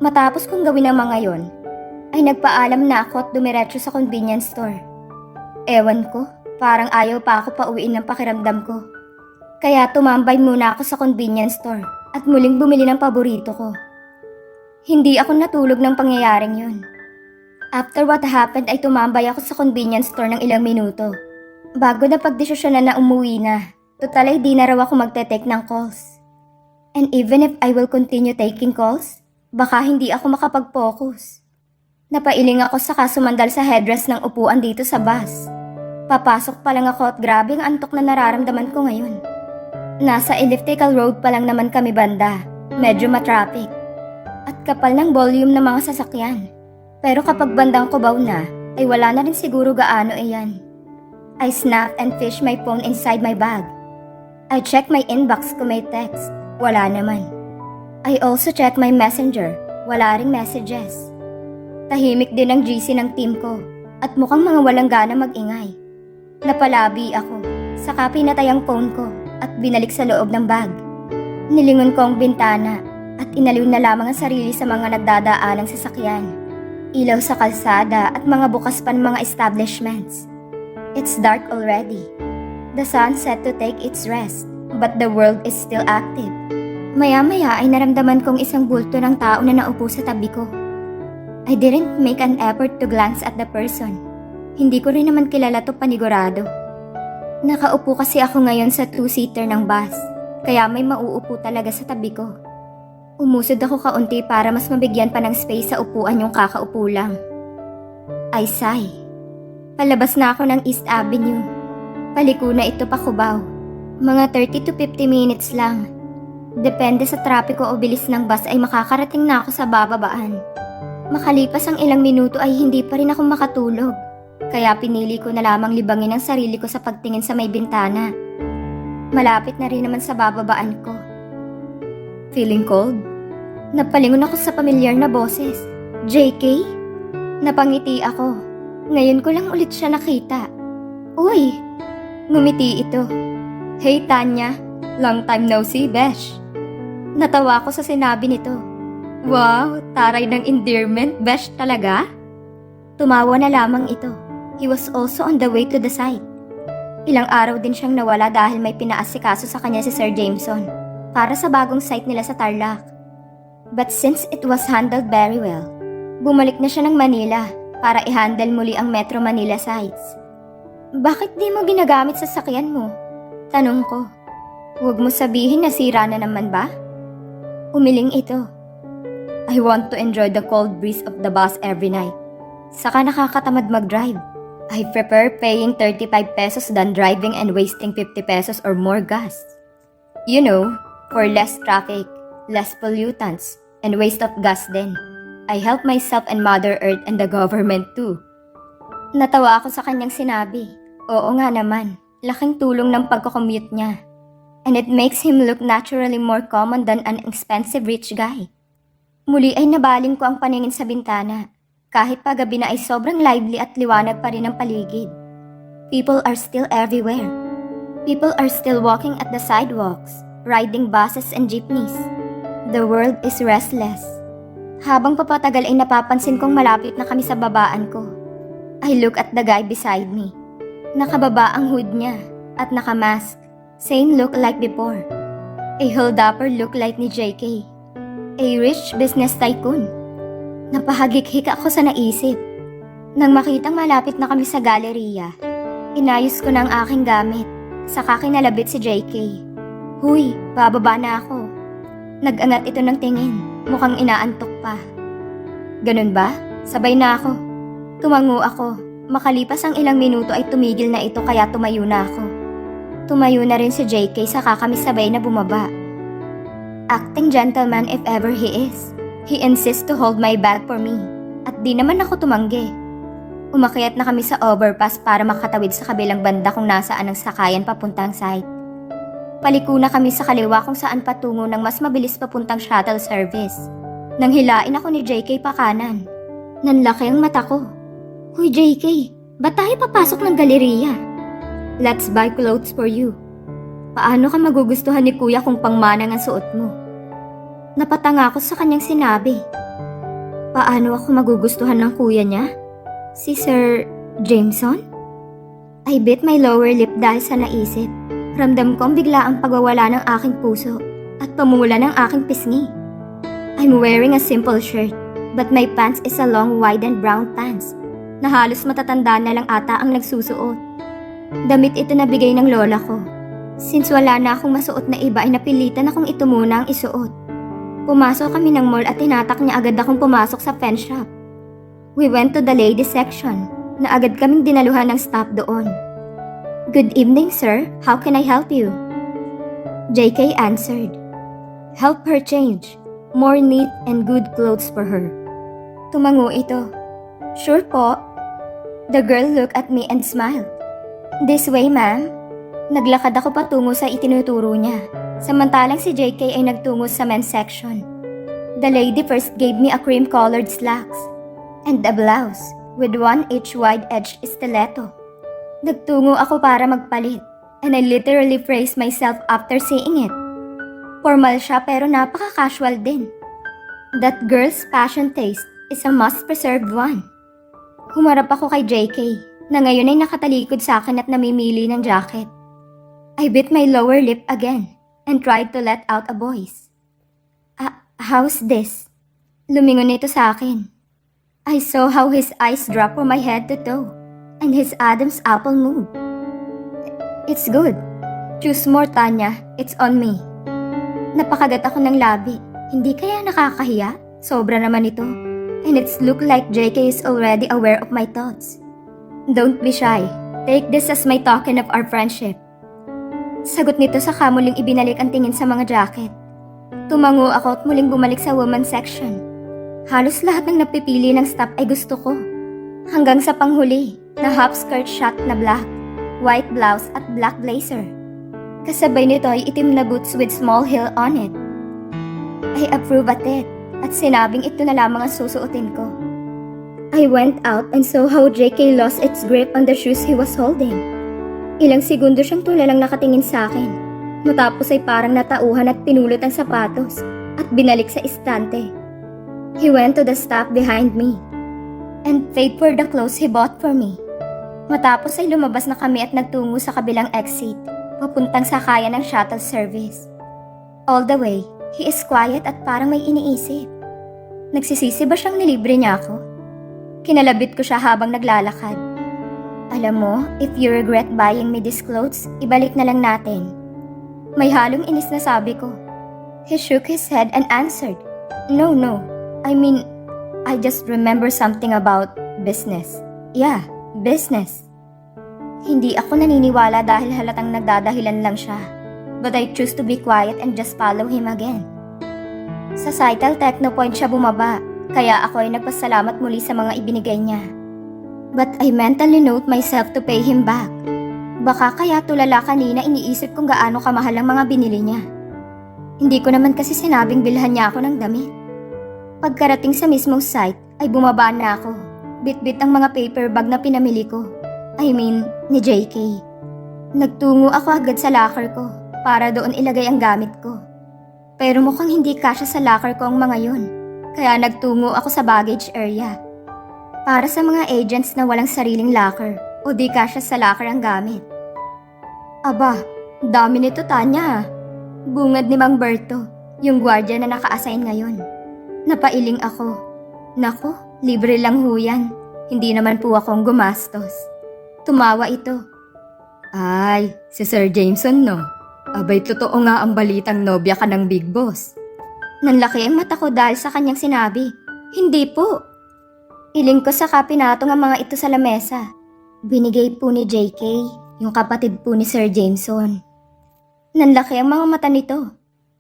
Matapos kong gawin ang mga yon, ay nagpaalam na ako at dumiretso sa convenience store. Ewan ko, parang ayaw pa ako pauwiin ng pakiramdam ko. Kaya tumambay muna ako sa convenience store at muling bumili ng paborito ko. Hindi ako natulog ng pangyayaring yun. After what happened ay tumambay ako sa convenience store ng ilang minuto. Bago na pagdesisyonan na umuwi na, total ay di na raw ako magte-take ng calls. And even if I will continue taking calls, baka hindi ako makapag-focus. Napailing ako sa kasumandal sa headrest ng upuan dito sa bus. Papasok pa lang ako at grabe ang antok na nararamdaman ko ngayon. Nasa elliptical road pa lang naman kami banda, medyo matraffic. At kapal ng volume ng mga sasakyan. Pero kapag bandang Cubao na, ay wala na rin siguro gaano iyan. I snapped and fished my phone inside my bag. I checked my inbox kung may text. Wala naman. I also checked my messenger. Wala ring messages. Tahimik din ang GC ng team ko at mukhang mga walang gana mag-ingay. Napalabi ako, saka pinatay ang phone ko at binalik sa loob ng bag. Nilingon ko ang bintana at inaliw na lamang ang sarili sa mga nagdadaanang sasakyan. Ilaw sa kalsada at mga bukas pa ng mga establishments. It's dark already. The sun set to take its rest, but the world is still active. Maya-maya ay naramdaman kong isang bulto ng tao na naupo sa tabi ko. I didn't make an effort to glance at the person. Hindi ko rin naman kilala to panigurado. Nakaupo kasi ako ngayon sa two-seater ng bus, kaya may mauupo talaga sa tabi ko. Umusod ako kaunti para mas mabigyan pa ng space sa upuan yung kakaupo lang. I sigh. Palabas na ako ng East Avenue. Paliko na ito pa Cubao. Mga 30 to 50 minutes lang. Depende sa trapiko o bilis ng bus ay makakarating na ako sa bababaan. Makalipas ang ilang minuto ay hindi pa rin ako makatulog. Kaya pinili ko na lamang libangin ang sarili ko sa pagtingin sa may bintana. Malapit na rin naman sa bababaan ko. Feeling cold? Napalingon ako sa pamilyar na boses. JK? Napangiti ako. Ngayon ko lang ulit siya nakita. Uy! Ngumiti ito. Hey Tanya, long time no see, besh. Natawa ko sa sinabi nito. Wow, taray ng endearment, besh talaga? Tumawa na lamang ito. He was also on the way to the site. Ilang araw din siyang nawala dahil may pinaasikaso sa kanya si Sir Jameson para sa bagong site nila sa Tarlac. But since it was handled very well, bumalik na siya ng Manila para i-handle muli ang Metro Manila sites. Bakit di mo ginagamit sa sakyan mo? Tanong ko. Huwag mo sabihin na sira na naman ba? Umiling ito. I want to enjoy the cold breeze of the bus every night. Saka nakakatamad mag-drive. I prefer paying 35 pesos than driving and wasting 50 pesos or more gas. You know, for less traffic, less pollutants, and waste of gas din. I help myself and Mother Earth and the government too. Natawa ako sa kanyang sinabi. Oo nga naman, laking tulong ng pagko-commute niya. And it makes him look naturally more common than an expensive rich guy. Muli ay nabaling ko ang paningin sa bintana. Kahit pagabi na ay sobrang lively at liwanag pa rin ang paligid. People are still everywhere. People are still walking at the sidewalks, riding buses and jeepneys. The world is restless. Habang papatagal ay napapansin kong malapit na kami sa babaan ko. I look at the guy beside me. Nakababa ang hood niya at nakamask. Same look like before. A hold-upper look like ni JK. A rich business tycoon. Napahagik-hik ako sa naisip. Nang makitang malapit na kami sa galeriya, inayos ko na ang aking gamit. Saka kinalabit si JK. Huy, bababa na ako. Nag-angat ito ng tingin. Mukhang inaantok pa. Ganun ba? Sabay na ako. Tumango ako. Makalipas ang ilang minuto ay tumigil na ito kaya tumayo na ako. Tumayo na rin si JK saka kami sabay na bumaba. Acting gentleman if ever he is. He insists to hold my bag for me. At di naman ako tumanggi. Umakyat na kami sa overpass para makatawid sa kabilang banda kung nasaan ang sakayan papuntang site. Paliko na kami sa kaliwa kung saan patungo ng mas mabilis papuntang shuttle service. Nang hilain ako ni JK pa kanan. Nanlaki ang mata ko. Hoy JK, ba't tayo papasok ng galeriya? Let's buy clothes for you. Paano ka magugustuhan ni kuya kung pangmanang ang suot mo? Napatanga ako sa kanyang sinabi. Paano ako magugustuhan ng kuya niya? Si Sir Jameson? I bit my lower lip dahil sa naisip. Ramdam ko ang bigla ang pagwawala ng aking puso at pamumula ng aking pisngi. I'm wearing a simple shirt, but my pants is a long widened brown pants na halos matatanda na lang ata ang nagsusuot. Damit ito na bigay ng lola ko. Since wala na akong masuot na iba ay napilitan akong ito muna ang isuot. Pumasok kami ng mall at tinatak niya agad akong pumasok sa pen shop. We went to the ladies section na agad kaming dinaluhan ng staff doon. Good evening, sir. How can I help you? JK answered. Help her change. More neat and good clothes for her. Tumango ito. Sure po. The girl looked at me and smiled. This way, ma'am. Naglakad ako patungo sa itinuturo niya. Samantalang si JK ay nagtungo sa men's section. The lady first gave me a cream-colored slacks and a blouse with 1 inch wide-edged stiletto. Nagtungo ako para magpalit and I literally praised myself after seeing it. Formal siya pero napaka-casual din. That girl's fashion taste is a must-preserved one. Humarap ako kay JK na ngayon ay nakatalikod sa akin at namimili ng jacket. I bit my lower lip again and tried to let out a voice. How's this? Lumingon ito sa akin. I saw how his eyes dropped from my head to toe and his Adam's apple moved. It's good. Choose more, Tanya. It's on me. Napakagat ako ng labi. Hindi kaya nakakahiya? Sobra naman ito. And it's look like JK is already aware of my thoughts. Don't be shy. Take this as my token of our friendship. Sagot nito sa muling ibinalik ang tingin sa mga jacket. Tumango ako at muling bumalik sa women's section. Halos lahat ng napipili ng staff ay gusto ko. Hanggang sa panghuli na half skirt shot na black, white blouse at black blazer. Kasabay nito ay itim na boots with small heel on it. I approve at it at sinabing ito na lamang ang susuotin ko. I went out and saw how JK lost its grip on the shoes he was holding. Ilang segundo siyang tulalang nakatingin sa akin. Matapos ay parang natauhan at pinulot ang sapatos at binalik sa istante. He went to the staff behind me and paid for the clothes he bought for me. Matapos ay lumabas na kami at nagtungo sa kabilang exit, papuntang sakayan ng shuttle service. All the way, he is quiet at parang may iniisip. Nagsisisi ba siyang nilibre niya ako? Kinalabit ko siya habang naglalakad. Alam mo, if you regret buying me these clothes, ibalik na lang natin. May halong inis na sabi ko. He shook his head and answered, No. I mean, I just remember something about business. Yeah, business. Hindi ako naniniwala dahil halatang nagdadahilan lang siya. But I choose to be quiet and just follow him again. Sa Cytel Technopoint siya bumaba, kaya ako ay nagpasalamat muli sa mga ibinigay niya. But I mentally note myself to pay him back. Baka kaya tulala kanina iniisip kung gaano kamahal ang mga binili niya. Hindi ko naman kasi sinabing bilhan niya ako ng damit. Pagkarating sa mismong site ay bumaba na ako. Bit-bit ang mga paper bag na pinamili ko. I mean, ni JK. Nagtungo ako agad sa locker ko para doon ilagay ang gamit ko. Pero mukhang hindi kasya sa locker ko ang mga yun. Kaya nagtungo ako sa baggage area. Para sa mga agents na walang sariling locker o di kasya sa locker ang gamit. Aba, dami nito, Tanya. Bungad ni Mang Berto, yung gwardiya na naka-assign ngayon. Napailing ako. Nako, libre lang ho yan. Hindi naman po akong gumastos. Tumawa ito. Ay, si Sir Jameson no. Abay, totoo nga ang balitang nobya ka ng Big Boss. Nanlaki ang mata ko dahil sa kanyang sinabi. Hindi po. Iling ko sa kapinatong ang mga ito sa lamesa. Binigay po ni JK, yung kapatid po ni Sir Jameson. Nanlaki ang mga mata nito.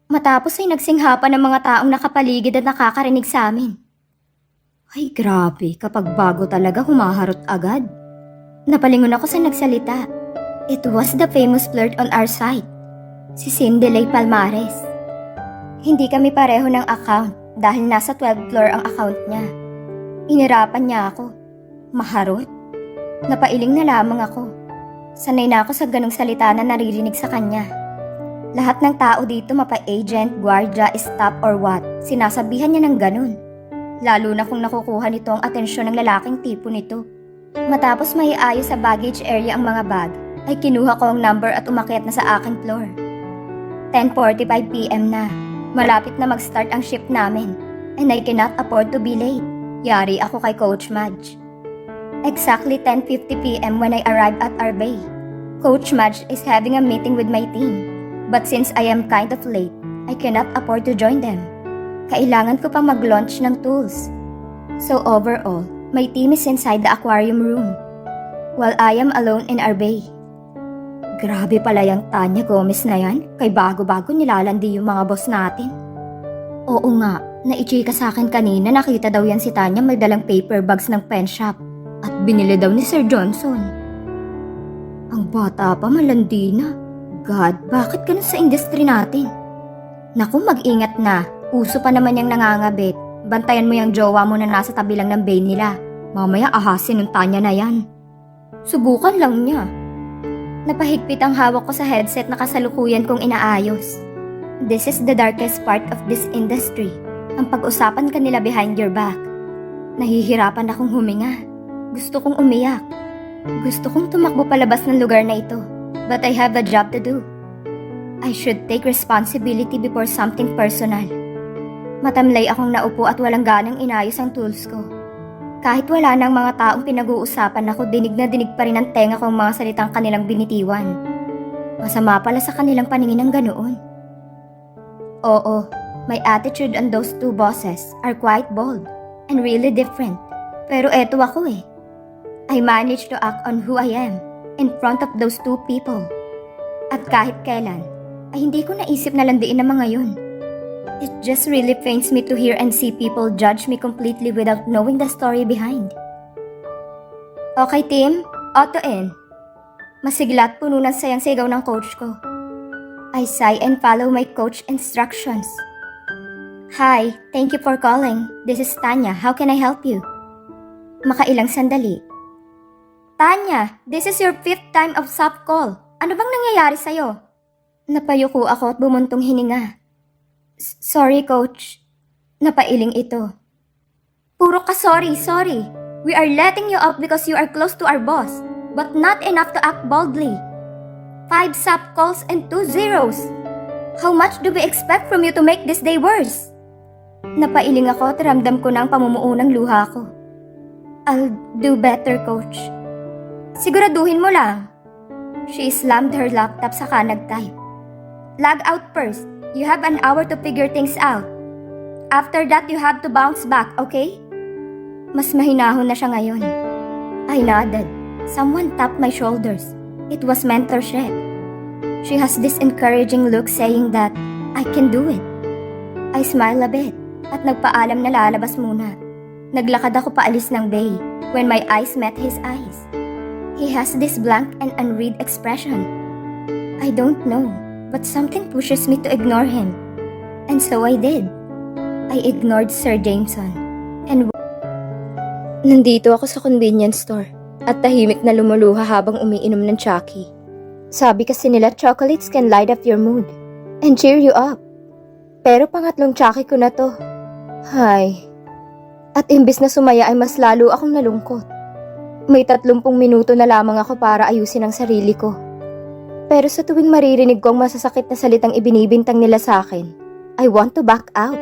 Matapos ay nagsinghapan ng mga taong nakapaligid at nakakarinig sa amin. Ay grabe, kapag bago talaga humaharot agad. Napalingon ako sa nagsalita. It was the famous flirt on our site, si Cindy Lay Palmares. Hindi kami pareho ng account dahil nasa 12th floor ang account niya. Inirapan niya ako. Maharot. Napailing na lamang ako. Sanay na ako sa ganong salita na naririnig sa kanya. Lahat ng tao dito mapa-agent, guardia, staff or what, sinasabihan niya ng ganun. Lalo na kung nakukuha nito ang atensyon ng lalaking tipo nito. Matapos maiayos sa baggage area ang mga bag, ay kinuha ko ang number at umakyat na sa aking floor. 10:45 PM na. Malapit na mag-start ang shift namin. And I cannot afford to be late. Yari ako kay Coach Madge. Exactly 10:50 PM when I arrived at our bay. Coach Madge is having a meeting with my team. But since I am kind of late, I cannot afford to join them. Kailangan ko pang mag-launch ng tools. So overall, my team is inside the aquarium room, while I am alone in our bay. Grabe pala yung Tanya Gomez na yan, kay bago-bago nilalandi yung mga boss natin. Oo nga, naichika sa akin kanina nakita daw yan si Tanya may dalang paper bags ng pen shop at binili daw ni Sir Johnson. Ang bata pa malandi na. God, bakit ganun sa industry natin? Naku, mag-ingat na. Uso pa naman yung nangangabit. Bantayan mo yung jowa mo na nasa tabi lang ng bay nila. Mamaya ahasin ng Tanya na yan. Subukan lang niya. Napahigpit ang hawak ko sa headset na kasalukuyan kong inaayos. This is the darkest part of this industry. Ang pag-usapan kanila behind your back. Nahihirapan akong huminga. Gusto kong umiyak. Gusto kong tumakbo palabas ng lugar na ito. But I have a job to do. I should take responsibility before something personal. Matamlay akong naupo at walang ganang inayos ang tools ko. Kahit wala nang mga taong pinag-uusapan ako, dinig na dinig pa rin ang tenga ko ang mga salitang kanilang binitiwan. Masama pala sa kanilang paningin ang ganoon. Oo, my attitude on those two bosses are quite bold and really different. Pero eto ako eh. I managed to act on who I am in front of those two people. At kahit kailan, ay hindi ko naisip na landiin ang mga yun. It just really pains me to hear and see people judge me completely without knowing the story behind. Okay team, auto in. Masigla at puno ng sayang sigaw ng coach ko. I sigh and follow my coach instructions. Hi, thank you for calling. This is Tanya. How can I help you? Makailang sandali. Tanya, this is your 5th time of soft call. Ano bang nangyayari sa'yo? Napayuko ako at bumuntong hininga. Sorry, coach. Napailing ito. Puro ka sorry. We are letting you out because you are close to our boss, but not enough to act boldly. 5 soft calls and 2 zeros. How much do we expect from you to make this day worse? Napailing ako at ramdam ko na ang pamumuunang luha ko. I'll do better, coach. Siguraduhin mo lang. She slammed her laptop saka nag-type. Log out first. You have an hour to figure things out. After that, you have to bounce back, okay? Mas mahinahon na siya ngayon. I nodded. Someone tapped my shoulders. It was mentorship. She has this encouraging look saying that I can do it. I smiled a bit at nagpaalam na lalabas muna. Naglakad ako paalis ng bay when my eyes met his eyes. He has this blank and unread expression. I don't know, but something pushes me to ignore him. And so I did. I ignored Sir Jameson. And nandito ako sa convenience store at tahimik na lumuluha habang umiinom ng Chucky. Sabi kasi nila chocolates can light up your mood and cheer you up. Pero pangatlong Chucky ko na to. Hay. At imbes na sumaya ay mas lalo akong nalungkot. May 30 minuto na lamang ako para ayusin ang sarili ko. Pero sa tuwing maririnig ko ang masasakit na salitang ibinibintang nila sa akin, I want to back out.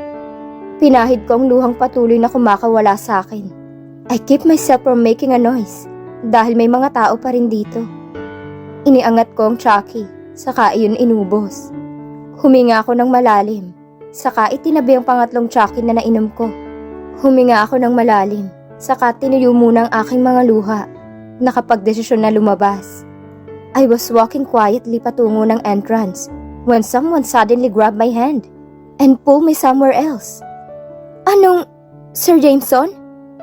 Pinahid ko ang luhang patuloy na kumakawala sa akin. I keep myself from making a noise dahil may mga tao pa rin dito. Iniangat ko ang Chucky, saka iyon inubos. Huminga ako ng malalim, saka itinabi ang pangatlong Chucky na nainom ko. Huminga ako ng malalim. Saka tinuyo muna ang aking mga luha. Nakapagdesisyon na lumabas. I was walking quietly patungo ng entrance when someone suddenly grabbed my hand and pulled me somewhere else. Anong... Sir Jameson?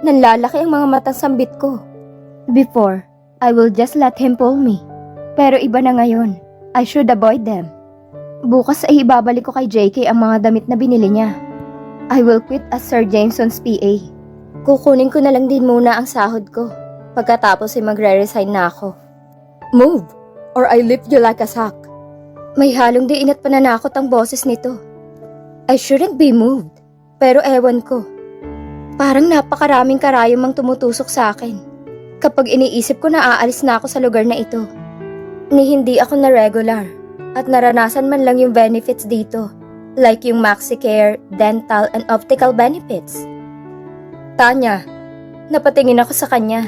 Nanlalaki ang mga matang sambit ko. Before, I will just let him pull me. Pero iba na ngayon. I should avoid them. Bukas ay ibabalik ko kay JK ang mga damit na binili niya. I will quit as Sir Jameson's PA. Kukunin ko na lang din muna ang sahod ko. Pagkatapos ay magre-resign na ako. Move, or I lift you like a sack. May halong diin at pananakot ang boses nito. I shouldn't be moved, pero ewan ko. Parang napakaraming karayom ang tumutusok sa akin. Kapag iniisip ko na aalis na ako sa lugar na ito. Ni hindi ako na regular at naranasan man lang yung benefits dito, like yung MaxiCare, dental and optical benefits. Tanya, napatingin ako sa kanya.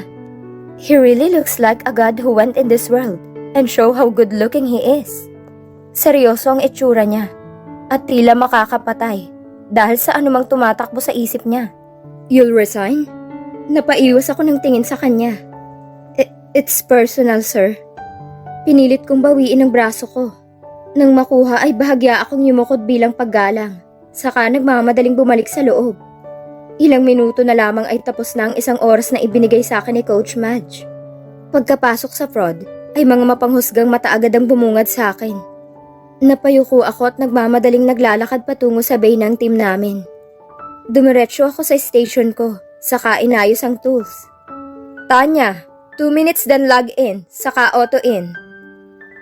He really looks like a god who went in this world and show how good looking he is. Seryoso ang itsura niya at tila makakapatay dahil sa anumang tumatakbo sa isip niya. You'll resign? Napaiwas ako ng tingin sa kanya. It's personal, sir. Pinilit kong bawiin ang braso ko. Nang makuha ay bahagya akong yumukod bilang paggalang. Saka nagmamadaling bumalik sa loob. Ilang minuto na lamang ay tapos na ang isang oras na ibinigay sa akin ni Coach Madge. Pagkapasok sa fraud, ay mga mapanghusgang mata agad ang bumungad sa akin. Napayuko ako at nagmamadaling naglalakad patungo sa bay ng team namin. Dumiretso ako sa station ko, saka inayos ang tools. Tanya, 2 minutes then log in, saka auto in.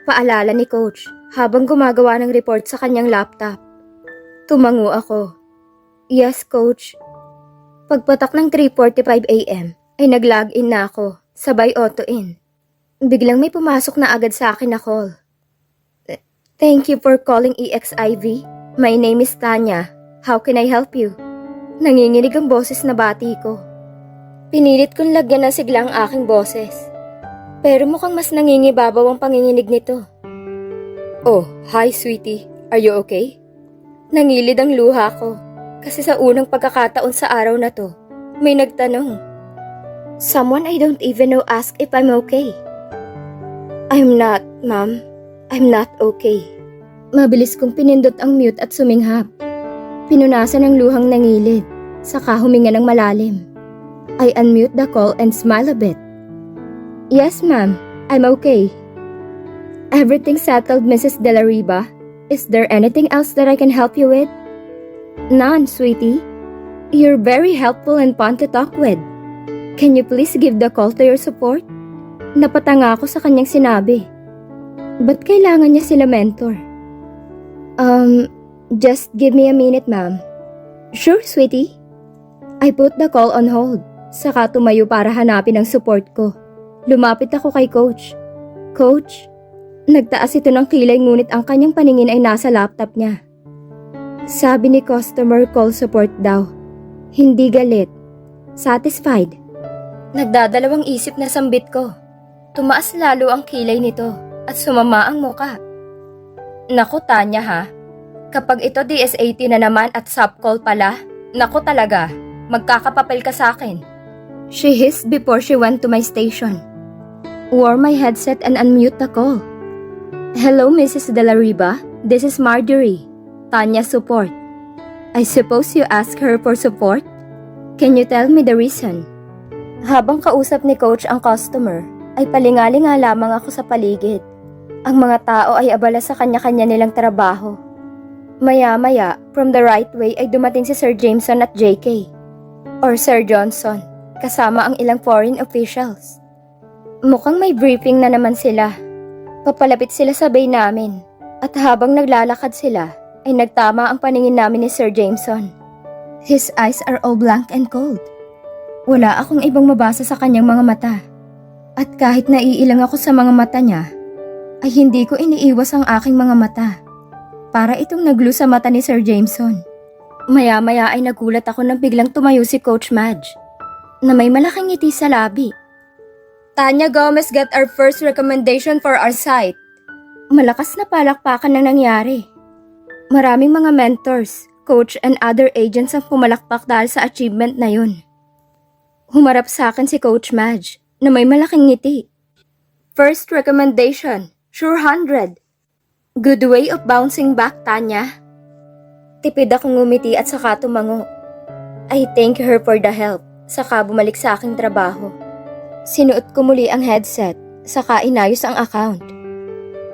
Paalala ni Coach habang gumagawa ng report sa kanyang laptop. Tumango ako. Yes, Coach. Pagpatak ng 3:45 AM ay nag-log in na ako, sabay auto in. Biglang may pumasok na agad sa akin na call. Thank you for calling EXIV. My name is Tanya. How can I help you? Nanginginig ang boses na bati ko. Pinilit kong lagyan ng sigla ang aking boses. Pero mukhang mas nangingibabaw ang panginginig nito. Oh, hi sweetie. Are you okay? Nangilid ang luha ko. Kasi sa unang pagkakataon sa araw na to, may nagtanong. Someone I don't even know asked if I'm okay. I'm not, ma'am. I'm not okay. Mabilis kong pinindot ang mute at suminghap. Pinunasan ang luhang nangilid, saka huminga ng malalim. I unmute the call and smile a bit. Yes, ma'am. I'm okay. Everything settled, Mrs. De La Riva? Is there anything else that I can help you with? None, sweetie. You're very helpful and fun to talk with. Can you please give the call to your support? Napatanga ako sa kanyang sinabi. Ba't kailangan niya sila mentor? Just give me a minute, ma'am. Sure, sweetie. I put the call on hold. Saka tumayo para hanapin ang support ko. Lumapit ako kay Coach. Coach? Nagtaas ito ng kilay ngunit ang kanyang paningin ay nasa laptop niya. Sabi ni customer call support daw. Hindi galit. Satisfied. Nagdadalawang isip na sambit ko. Tumaas lalo ang kilay nito at sumama ang muka. Naku Tanya ha. Kapag ito DSAT na naman at sub-call pala, naku talaga, magkakapapel ka sa akin. She hissed before she went to my station. Wore my headset and unmute the call. Hello Mrs. De La Riva, this is Marjorie. Tanya support. I suppose you ask her for support? Can you tell me the reason? Habang kausap ni Coach ang customer, ay palingalinga lamang ako sa paligid. Ang mga tao ay abala sa kanya-kanya nilang trabaho. Maya-maya, from the right way ay dumating si Sir Jameson at JK. Or Sir Johnson, kasama ang ilang foreign officials. Mukhang may briefing na naman sila. Papalapit sila sa bay namin. At habang naglalakad sila, ay nagtama ang paningin namin ni Sir Jameson. His eyes are all blank and cold. Wala akong ibang mabasa sa kanyang mga mata. At kahit naiilang ako sa mga mata niya, ay hindi ko iniiwas ang aking mga mata. Para itong naglu sa mata ni Sir Jameson. Maya-maya ay nagulat ako nang biglang tumayo si Coach Madge, na may malaking ngiti sa labi. Tanya Gomez got our first recommendation for our site. Malakas na palakpakan na nangyari. Maraming mga mentors, coach and other agents ang pumalakpak dahil sa achievement na yun. Humarap sa akin si Coach Madge na may malaking ngiti. First recommendation, sure 100. Good way of bouncing back, Tanya. Tipid akong ngumiti at saka tumango. I thank her for the help, saka bumalik sa aking trabaho. Sinuot ko muli ang headset, saka inayos ang account.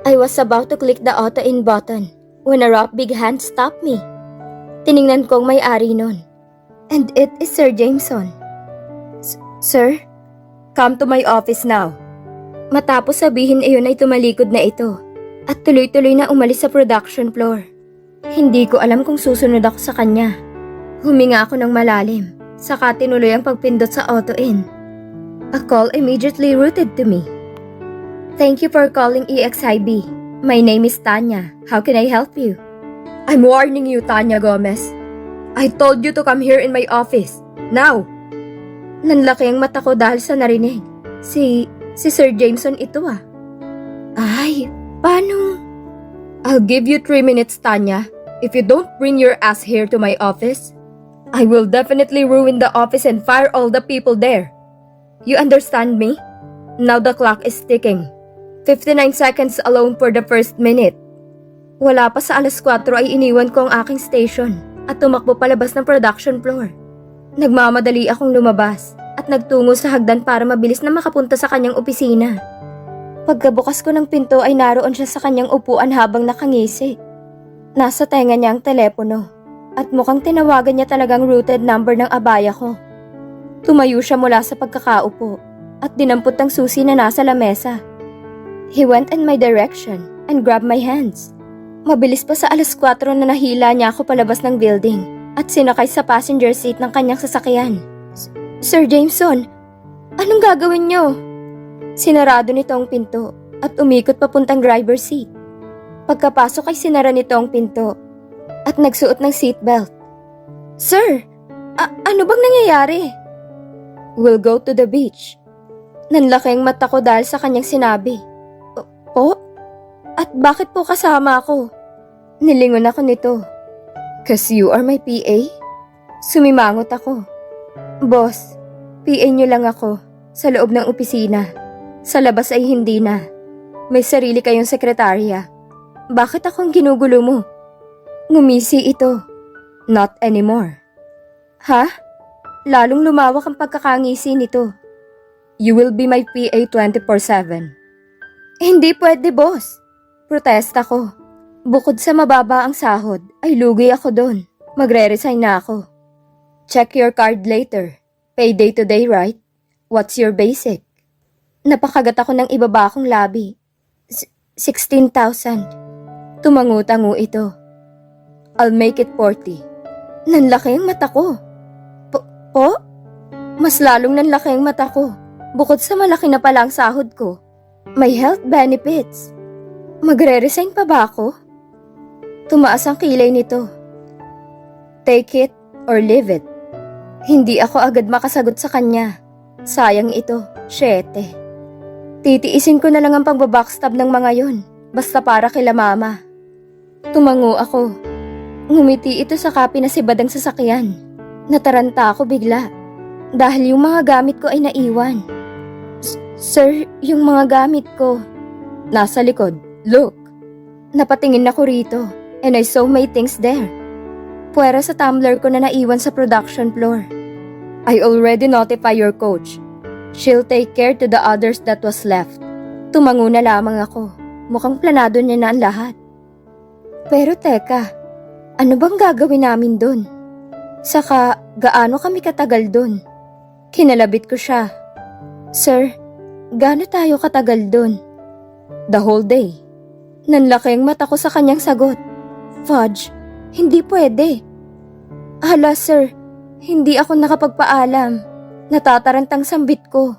I was about to click the auto-in button when a rough big hand stopped me. Tiningnan ko ang may-ari nun. And it is Sir Jameson. Sir? Come to my office now. Matapos sabihin iyon ay tumalikod na ito. at tuloy-tuloy na umalis sa production floor. Hindi ko alam kung susunod ako sa kanya. Huminga ako ng malalim, saka tinuloy ang pagpindot sa auto-in. A call immediately routed to me. Thank you for calling EXIB. My name is Tanya. How can I help you? I'm warning you, Tanya Gomez. I told you to come here in my office. Now! Nanlaki ang mata ko dahil sa narinig. Si Sir Jameson ito ah. Ay, paano? I'll give you 3 minutes, Tanya. If you don't bring your ass here to my office, I will definitely ruin the office and fire all the people there. You understand me? Now the clock is ticking. 59 seconds alone for the first minute. Wala pa sa 4:00 ay iniwan ko ang aking station at tumakbo palabas ng production floor. Nagmamadali akong lumabas at nagtungo sa hagdan para mabilis na makapunta sa kanyang opisina. Pagkabukas ko ng pinto ay naroon siya sa kanyang upuan habang nakangisi. Nasa tenga niya ang telepono at mukhang tinawagan niya talagang routed number ng abaya ko. Tumayo siya mula sa pagkakaupo at dinampot ang susi na nasa lamesa. He went in my direction and grabbed my hands. Mabilis pa sa 4:00 na nahila niya ako palabas ng building at sinakay sa passenger seat ng kanyang sasakyan. Sir Jameson, anong gagawin niyo? Sinarado nito ang pinto at umikot papuntang driver's seat. Pagkapasok ay sinara nito ang pinto at nagsuot ng seatbelt. Sir, ano bang nangyayari? We'll go to the beach. Nanlaki ang mata ko dahil sa kanyang sinabi. Po? At bakit po kasama ako? Nilingon ako nito. Cause you are my PA? Sumimangot ako. Boss, PA niyo lang ako sa loob ng opisina. Sa labas ay hindi na. May sarili kayong sekretarya. Bakit akong ginugulo mo? Ngumisi ito. Not anymore. Ha? Lalong lumawak ang pagkakangisi nito. You will be my PA 24/7. Hindi pwede, boss. Protesta ko. Bukod sa mababa ang sahod, ay lugi ako doon. Magre-resign na ako. Check your card later. Pay day to day, right? What's your basic? Napakagat ako ng ibaba kong labi. 16,000. Tumangu-tangu ito. I'll make it 40. Nanlaki ang mata ko. Po? Mas lalong nanlaki ang mata ko. Bukod sa malaki na pala ang sahod ko, may health benefits. Magre-resign pa ba ako? Tumaas ang kilay nito. Take it or leave it. Hindi ako agad makasagot sa kanya. Sayang ito, 7. Titiisin ko na lang ang pagbabackstab ng mga yon, basta para kila mama. Tumango ako. Ngumiti ito sa pinasibad ang sasakyan. Nataranta ako bigla dahil yung mga gamit ko ay naiwan. Sir, yung mga gamit ko. Nasa likod. Look. Napatingin ako rito and I saw my things there. Puwera sa tumbler ko na naiwan sa production floor. I already notify your coach. She'll take care to the others that was left. Tumango na lamang ako. Mukhang planado niya na ang lahat. Pero teka, ano bang gagawin namin dun? Saka, gaano kami katagal dun? Kinalabit ko siya. Sir, gaano tayo katagal dun? The whole day. Nanlaki ang mata ko sa kanyang sagot. Fudge, hindi pwede. Hala sir, hindi ako nakapagpaalam. Natatarantang sambit ko.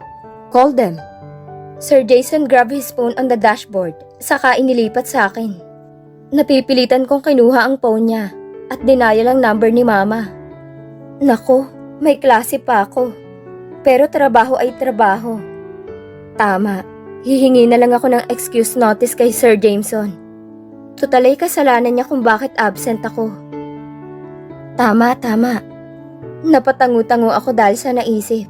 Call them. Sir Jason grabbed his phone on the dashboard, saka inilipat sa akin. Napipilitan kong kinuha ang phone niya at dinayal ang number ni mama. Nako, may klase pa ako. Pero trabaho ay trabaho. Tama, hihingi na lang ako ng excuse notice kay Sir Jameson. Tutalay kasalanan niya kung bakit absent ako. Tama. Napatango-tango ako dahil sa naisip.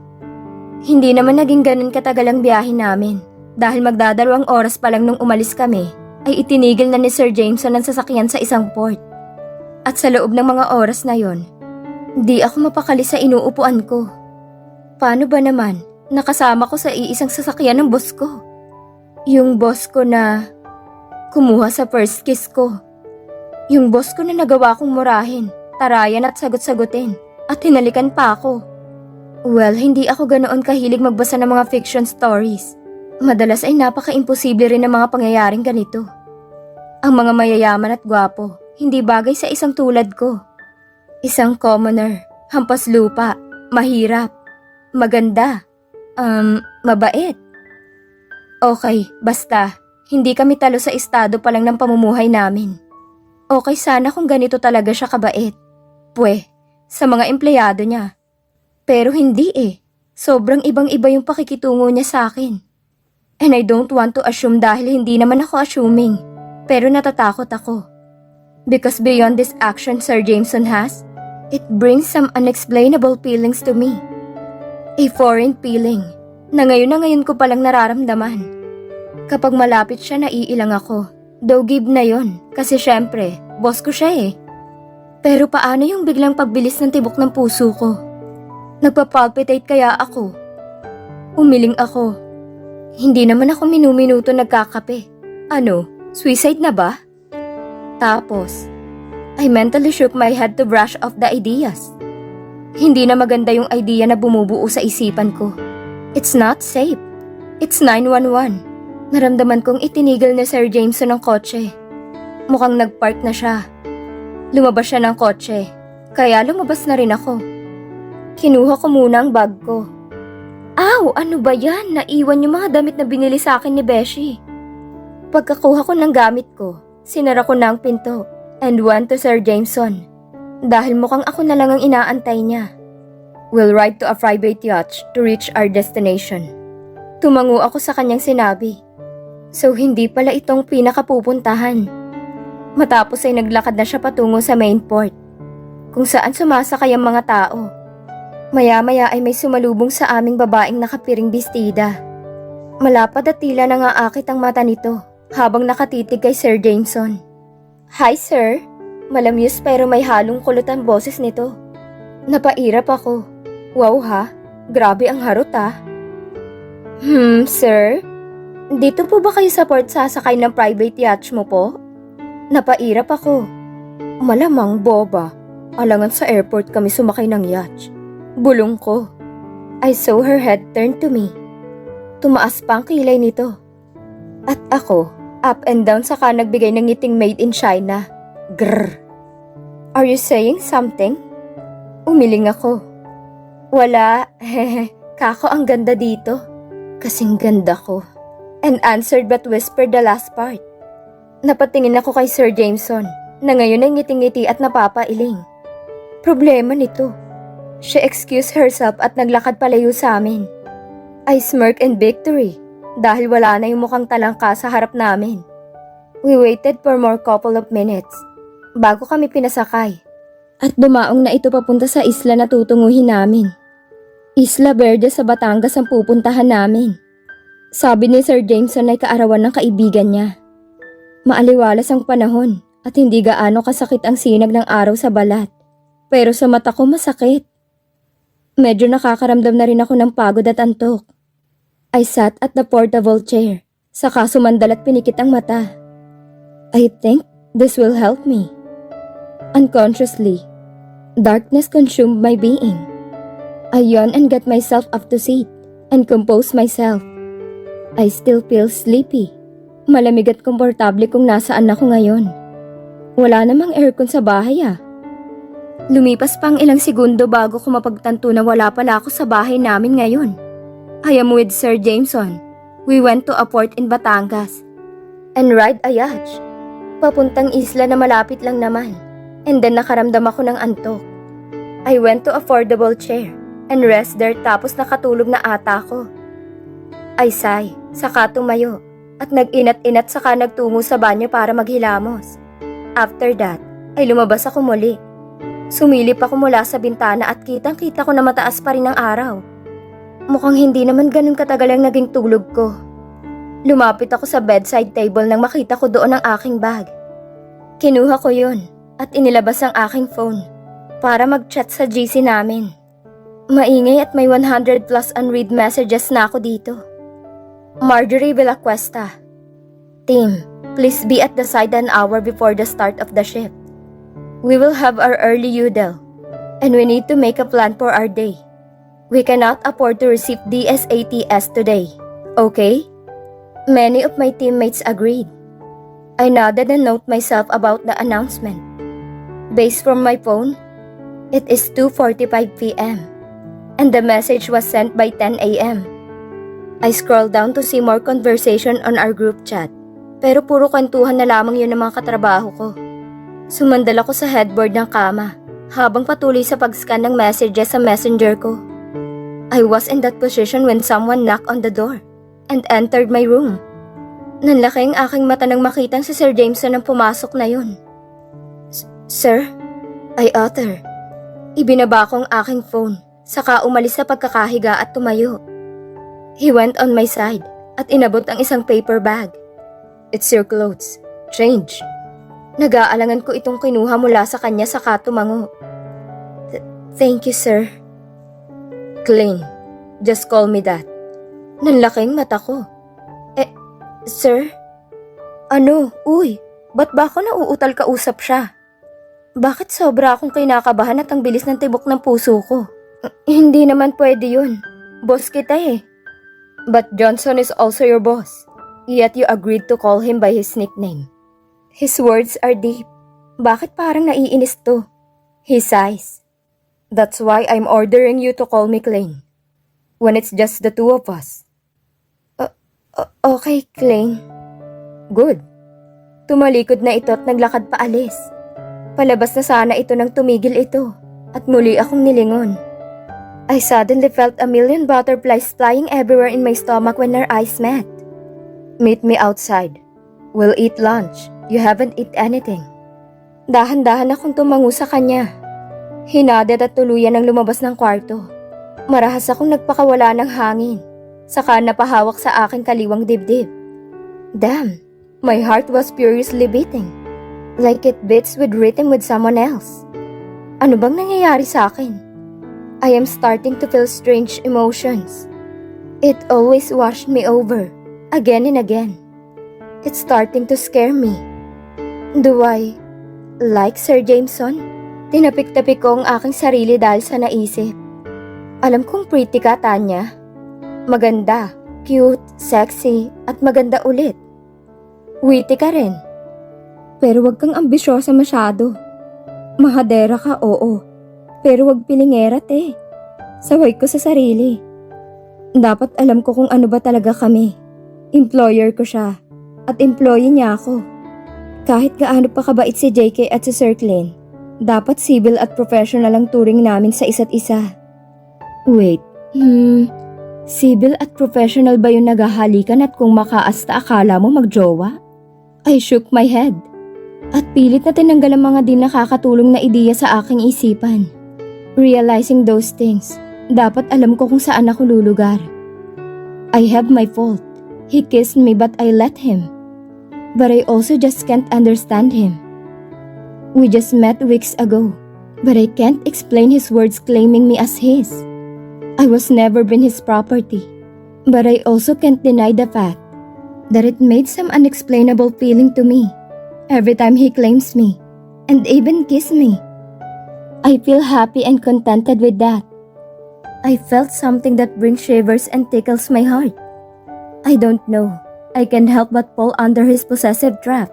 Hindi naman naging ganun katagal ang biyahe namin dahil magdadalawang oras pa lang nung umalis kami ay itinigil na ni Sir Jameson ang sasakyan sa isang port. At sa loob ng mga oras na yon, di ako mapakali sa inuupuan ko. Paano ba naman nakasama ko sa iisang sasakyan ng boss ko? Yung boss ko na kumuha sa first kiss ko. Yung boss ko na nagawa kong murahin, tarayan at sagot-sagutin at hinalikan pa ako. Well, hindi ako ganoon kahilig magbasa ng mga fiction stories. Madalas ay napaka-imposible rin ng mga pangyayaring ganito. Ang mga mayayaman at gwapo, hindi bagay sa isang tulad ko. Isang commoner, hampas lupa, mahirap, maganda, mabait. Okay, basta, hindi kami talo sa estado pa lang ng pamumuhay namin. Okay sana kung ganito talaga siya kabait. Sa mga empleyado niya. Pero hindi eh. Sobrang ibang-iba yung pakikitungo niya sa akin. And I don't want to assume dahil hindi naman ako assuming. Pero natatakot ako. Because beyond this action Sir Jameson has, it brings some unexplainable feelings to me. A foreign feeling na ngayon ko palang nararamdaman. Kapag malapit siya naiilang ako. Though give na yon kasi syempre, boss ko siya eh. Pero paano yung biglang pagbilis ng tibok ng puso ko? Nagpapalpitate kaya ako. Umiling ako. Hindi naman ako minuminuto nagkakape. Ano, suicide na ba? Tapos, I mentally shook my head to brush off the ideas. Hindi na maganda yung idea na bumubuo sa isipan ko. It's not safe. It's 911. Naramdaman kong itinigil ni Sir Jameson ang kotse. Mukhang nagpark na siya. Lumabas siya ng kotse, kaya lumabas na rin ako. Kinuha ko muna ang bag ko. Aw, ano ba yan? Naiwan yung mga damit na binili sa akin ni Beshi. Pagkakuha ko ng gamit ko, sinara ko na ang pinto and went to Sir Jameson. Dahil mukhang ako na lang ang inaantay niya. We'll ride to a private yacht to reach our destination. Tumango ako sa kanyang sinabi. So hindi pala itong pinakapupuntahan. Matapos ay naglakad na siya patungo sa main port, kung saan sumasakay ang mga tao. Maya-maya ay may sumalubong sa aming babaeng nakapiring bestida. Malapad at tila nangaakit ang mata nito habang nakatitig kay Sir Jameson. Hi sir, malamyos pero may halong kulot ang boses nito. Napairap ako. Wow ha, grabe ang harot ah. Sir? Dito po ba kayo sa port sasakay ng private yacht mo po? Napairap ako. Malamang boba. Alangan sa airport kami sumakay ng yacht. Bulong ko. I saw her head turn to me. Tumaas pa ang kilay nito. At ako, up and down saka nagbigay ng ngiting made in China. Grrr. Are you saying something? Umiling ako. Wala, hehe, kako ang ganda dito. Kasing ganda ko. And answered but whispered the last part. Napatingin ako kay Sir Jameson na ngayon ay ngiting-ngiti at napapailing. Problema nito. She excused herself at naglakad palayo sa amin. I smirked in victory dahil wala na yung mukhang talangka sa harap namin. We waited for more couple of minutes bago kami pinasakay at dumaong na ito papunta sa isla na tutunguhin namin. Isla Verde sa Batangas ang pupuntahan namin. Sabi ni Sir Jameson ay kaarawan ng kaibigan niya. Maaliwalas ang panahon at hindi gaano kasakit ang sinag ng araw sa balat. Pero sa mata ko masakit. Medyo nakakaramdam na rin ako ng pagod at antok. I sat at the portable chair, saka sumandal at pinikit ang mata. I think this will help me. Unconsciously, darkness consumed my being. I yawned and got myself up to sit and compose myself. I still feel sleepy. Malamig at komportable kung nasaan ako ngayon. Wala namang aircon sa bahay ah. Lumipas pa ang ilang segundo bago ko mapagtanto na wala pala ako sa bahay namin ngayon. I am with Sir Jameson. We went to a port in Batangas and ride a yacht. Papuntang isla na malapit lang naman. And then nakaramdam ako ng antok. I went to a foldable chair and rest there tapos nakatulog na ata ako. I sigh, saka tumayo at nag-inat-inat saka nagtungo sa banyo para maghilamos. After that, ay lumabas ako muli. Sumilip ako mula sa bintana at kitang-kita ko na mataas pa rin ang araw. Mukhang hindi naman ganun katagal ang naging tulog ko. Lumapit ako sa bedside table nang makita ko doon ang aking bag. Kinuha ko yun at inilabas ang aking phone para mag-chat sa GC namin. Maingay at may 100 plus unread messages na ako dito. Marjorie Villacuesta. Team, please be at the side an hour before the start of the shift. We will have our early UDL, and we need to make a plan for our day. We cannot afford to receive DSATS today, okay? Many of my teammates agreed. I nodded and note myself about the announcement. Based from my phone, it is 2:45 p.m. and the message was sent by 10 a.m. I scrolled down to see more conversation on our group chat, pero puro kwentuhan na lamang yun ng mga katrabaho ko. Sumandal ako sa headboard ng kama habang patuloy sa pag-scan ng messages sa messenger ko. I was in that position when someone knocked on the door and entered my room. Nanlaki ang aking mata nang makitang si Sir Jameson ang pumasok na yun. Sir, I utter. Ibinaba ko ang aking phone, saka umalis sa pagkakahiga at tumayo. He went on my side at inabot ang isang paper bag. It's your clothes. Change. Nag-aalangan ko itong kinuha mula sa kanya saka tumango. Thank you, sir. Clean. Just call me that. Nanlaking mata ko. Sir? Ano? Uy, ba't ba ako nauutal kausap siya? Bakit sobra akong kinakabahan at ang bilis ng tibok ng puso ko? Hindi naman pwede yun. Boss kita eh. But Johnson is also your boss. Yet you agreed to call him by his nickname. His words are deep. Bakit parang naiinis to? He sighs. That's why I'm ordering you to call me Clayne. When it's just the two of us. Okay, Clayne. Good. Tumalikod na ito at naglakad paalis. Palabas na sana ito nang tumigil ito at muli akong nilingon. I suddenly felt a million butterflies flying everywhere in my stomach when our eyes met. Meet me outside. We'll eat lunch. You haven't eat anything. Dahan-dahan akong tumango sa kanya. Hinadet at tuluyan ang lumabas ng kwarto. Marahas akong nagpakawala ng hangin. Saka napahawak sa aking kaliwang dibdib. Damn, my heart was furiously beating. Like it beats with rhythm with someone else. Ano bang nangyayari sa akin? I am starting to feel strange emotions. It always washed me over, again and again. It's starting to scare me. Do I like Sir Jameson? Tinapik-tapik ko ang aking sarili dahil sa naisip. Alam kong pretty ka, Tanya. Maganda, cute, sexy, at maganda ulit. Witty ka rin. Pero wag kang ambisyosa masyado. Mahadera ka, oo. Pero wag pilingerat eh. Saway ko sa sarili. Dapat alam ko kung ano ba talaga kami. Employer ko siya. At employee niya ako. Kahit gaano pa kabait si JK at si Sir Clayne, dapat civil at professional ang turing namin sa isa't isa. Wait, civil at professional ba yung naghahalikan at kung makaasta akala mo magjowa? I shook my head. At pilit na tinanggal ang mga di nakakatulong na ideya sa aking isipan. Realizing those things, dapat alam ko kung saan ako lulugar. I have my fault. He kissed me but I let him. But I also just can't understand him. We just met weeks ago, but I can't explain his words claiming me as his. I was never been his property, but I also can't deny the fact that it made some unexplainable feeling to me every time he claims me and even kiss me. I feel happy and contented with that. I felt something that brings shivers and tickles my heart. I don't know. I can't help but fall under his possessive trap.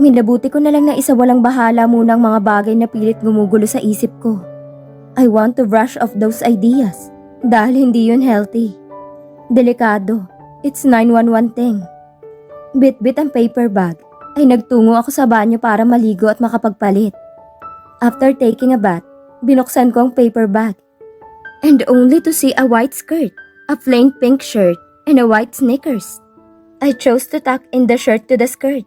Minabuti ko na lang na isa walang bahala muna ang mga bagay na pilit gumugulo sa isip ko. I want to brush off those ideas dahil hindi yun healthy. Delikado. It's 911 thing. Bit-bit ang paper bag ay nagtungo ako sa banyo para maligo at makapagpalit. After taking a bath, binuksan ko ang paper bag. And only to see a white skirt, a plain pink shirt, and a white sneakers. I chose to tuck in the shirt to the skirt.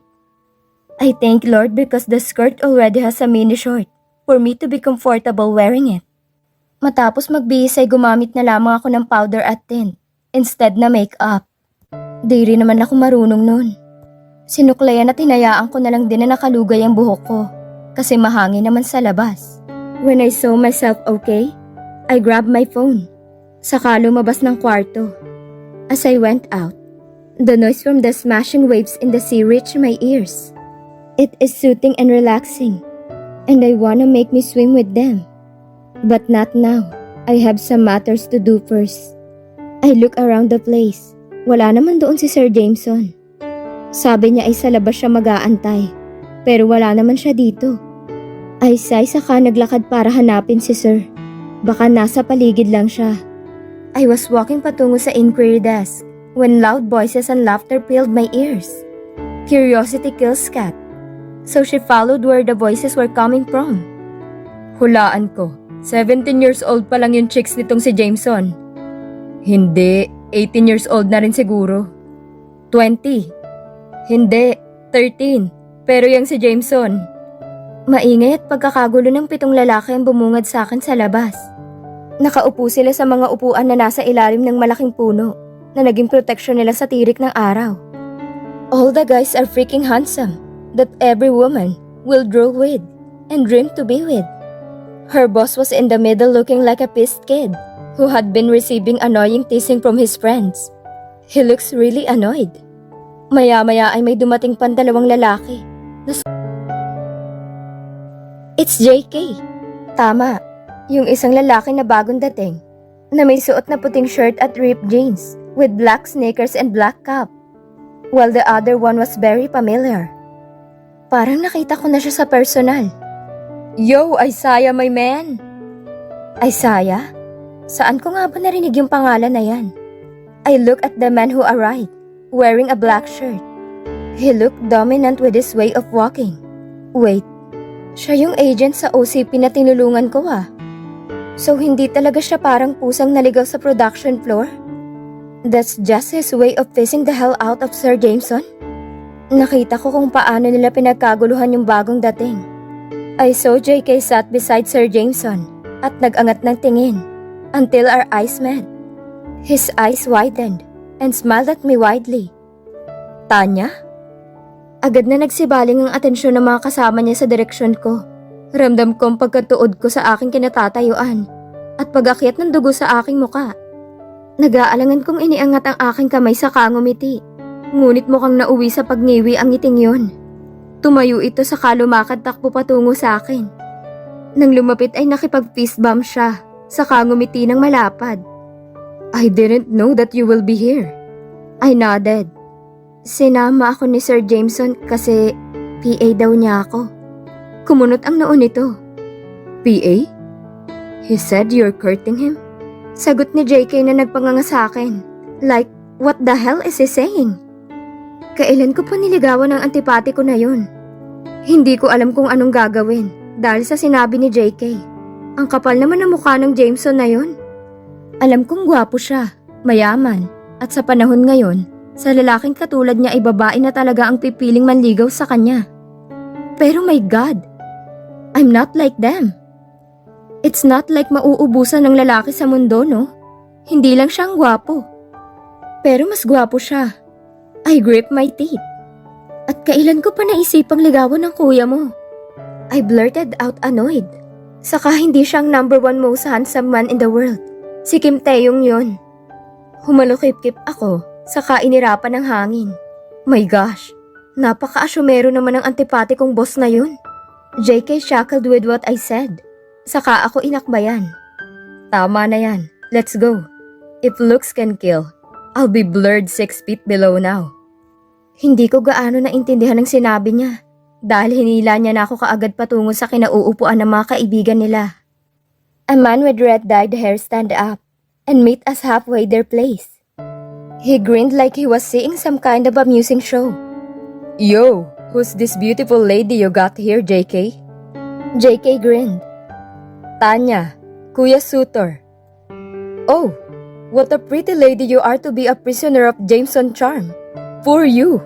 I thank Lord because the skirt already has a mini short for me to be comfortable wearing it. Matapos magbihis ay gumamit na lamang ako ng powder at tint instead na makeup. Di rin naman ako marunong nun. Sinuklayan at hinayaan ko na lang din na nakalugay ang buhok ko kasi mahangin naman sa labas. When I saw myself okay, I grabbed my phone. Saka lumabas ng kwarto. As I went out, the noise from the smashing waves in the sea reached my ears. It is soothing and relaxing, and I wanna make me swim with them. But not now. I have some matters to do first. I look around the place. Wala naman doon si Sir Jameson. Sabi niya ay sa labas siya mag-aantay, pero wala naman siya dito. Ay saka naglakad para hanapin si Sir. Baka nasa paligid lang siya. I was walking patungo sa inquiry desk when loud voices and laughter filled my ears. Curiosity kills cat. So she followed where the voices were coming from. Hulaan ko, 17 years old pa lang yung chicks nitong si Jameson. Hindi, 18 years old na rin siguro. 20. Hindi, 13. Pero yung si Jameson. Maingay at pagkakagulo ng 7 lalaki ang bumungad sa akin sa labas. Nakaupo sila sa mga upuan na nasa ilalim ng malaking puno na naging proteksyon nila sa tirik ng araw. All the guys are freaking handsome that every woman will draw with and dream to be with. Her boss was in the middle looking like a pissed kid who had been receiving annoying teasing from his friends. He looks really annoyed. Maya-maya ay may dumating pang 2 lalaki. It's JK. Tama, yung isang lalaki na bagong dating, na may suot na puting shirt at ripped jeans with black sneakers and black cap, while the other one was very familiar. Parang nakita ko na siya sa personal. Yo, Isaiah, my man! Isaiah? Saan ko nga ba narinig yung pangalan na yan? I looked at the man who arrived, wearing a black shirt. He looked dominant with his way of walking. Wait, siya yung agent sa OCP na tinulungan ko ah. So hindi talaga siya parang pusang naligaw sa production floor? That's just his way of pissing the hell out of Sir Jameson? Nakita ko kung paano nila pinagkaguluhan yung bagong dating. I saw JK sat beside Sir Jameson at nag-angat ng tingin until our eyes met. His eyes widened and smiled at me widely. Tanya? Agad na nagsibaling ang atensyon ng mga kasama niya sa direksyon ko. Ramdam ko ang pagkatuod ko sa aking kinatatayuan at pag-akyat ng dugo sa aking muka. Nag-aalangan kong iniangat ang aking kamay sa kangumiti, ngunit mukhang nauwi sa pagngiwi ang ngiting yon. Tumayo ito saka lumakad takbo patungo sa akin. Nang lumapit ay nakipag-fist bump siya, saka ngumiti ng malapad. I didn't know that you will be here. I nodded. Sinama ako ni Sir Jameson kasi PA daw niya ako. Kumunot ang noo nito. PA? He said you're courting him? Sagot ni JK na nagpanganga sa akin. Like, what the hell is he saying? Kailan ko pa niligawan ang antipati ko na yun? Hindi ko alam kung anong gagawin dahil sa sinabi ni JK. Ang kapal naman ng mukha ng Jameson na yun. Alam kong gwapo siya, mayaman, at sa panahon ngayon, sa lalaking katulad niya ay babae na talaga ang pipiling manligaw sa kanya. Pero my God, I'm not like them. It's not like mauubusan ng lalaki sa mundo, no? Hindi lang siyang gwapo. Pero mas gwapo siya. I grip my teeth. At kailan ko pa naisipang ligawan ng kuya mo? I blurted out annoyed. Saka hindi siyang number 1 most handsome man in the world. Si Kim Taeyong yun. Humalukip-kip ako. Saka inirapan ng hangin. My gosh, napaka-asyumero naman ang antipati kong boss na yun. JK shackled with what I said. Saka ako inakbayan. Tama na yan, let's go. If looks can kill, I'll be blurred 6 feet below now. Hindi ko gaano naintindihan ang sinabi niya dahil hinila niya na ako kaagad patungo sa kinauupuan ng mga kaibigan nila. A man with red-dyed hair stand up and meet us halfway their place. He grinned like he was seeing some kind of amusing show. Yo, who's this beautiful lady you got here, JK? JK grinned. Tanya, Kuya Sutor. Oh, what a pretty lady you are to be a prisoner of Jameson charm. Poor you.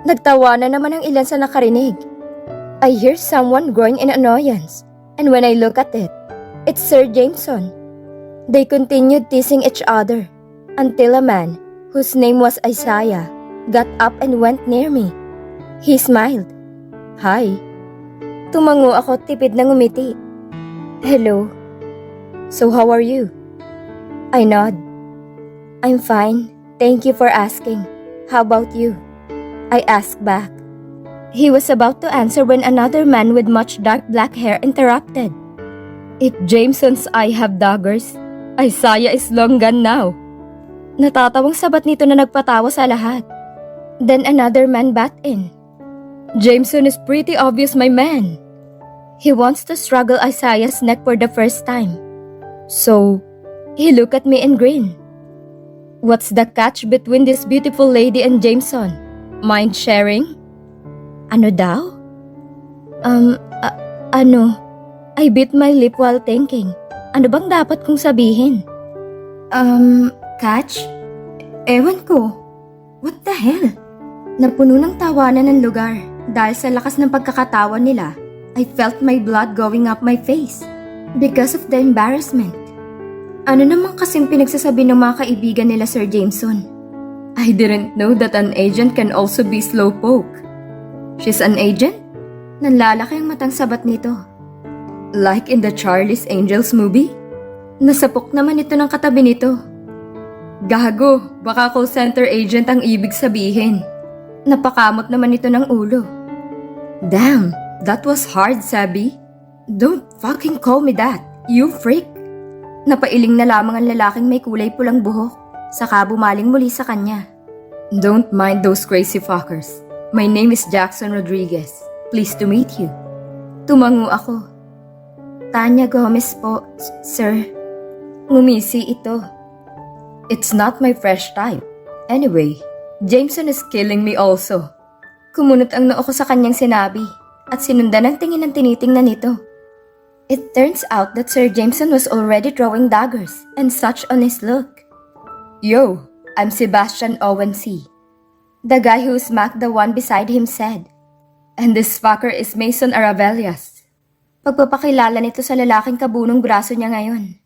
Nagtawa na naman ang ilan sa nakarinig. I hear someone growing in annoyance, and when I look at it, it's Sir Jameson. They continued teasing each other until a man, whose name was Isaiah, got up and went near me. He smiled. Hi. Tumango ako tipid na ngumiti. Hello. So how are you? I nod. I'm fine. Thank you for asking. How about you? I asked back. He was about to answer when another man with much dark black hair interrupted. If Jameson's eye have daggers, Isaiah is long gone now. Natatawang sabat nito na nagpatawa sa lahat. Then another man butt in. Jameson is pretty obvious my man. He wants to struggle Isaiah's neck for the first time. So, he looked at me and grinned. What's the catch between this beautiful lady and Jameson? Mind sharing? Ano daw? Ano? I bit my lip while thinking. Ano bang dapat kong sabihin? Catch? Ewan ko. What the hell? Napuno ng tawanan ng lugar. Dahil sa lakas ng pagkakatawa nila, I felt my blood going up my face because of the embarrassment. Ano naman kasing pinagsasabi ng mga kaibigan nila Sir Jameson? I didn't know that an agent can also be slowpoke. She's an agent? Nanlalaki ang matang sabat nito. Like in the Charlie's Angels movie? Nasapok naman ito ng katabi nito. Gago, baka call center agent ang ibig sabihin. Napakamot naman ito ng ulo. Damn, that was hard, Sabi. Don't fucking call me that, you freak. Napailing na lamang ang lalaking may kulay pulang buhok, saka bumaling muli sa kanya. Don't mind those crazy fuckers. My name is Jackson Rodriguez. Pleased to meet you. Tumango ako. Tanya Gomez po, sir. Ngumisi ito. It's not my fresh type. Anyway, Jameson is killing me also. Kumunot ang noo ko sa kanyang sinabi at sinundan ang tingin ng tinitingnan nito. It turns out that Sir Jameson was already throwing daggers and such on his look. Yo, I'm Sebastian Owen C. The guy who smacked the one beside him said. And this fucker is Mason Aravellas. Pagpapakilala nito sa lalaking kabunong braso niya ngayon.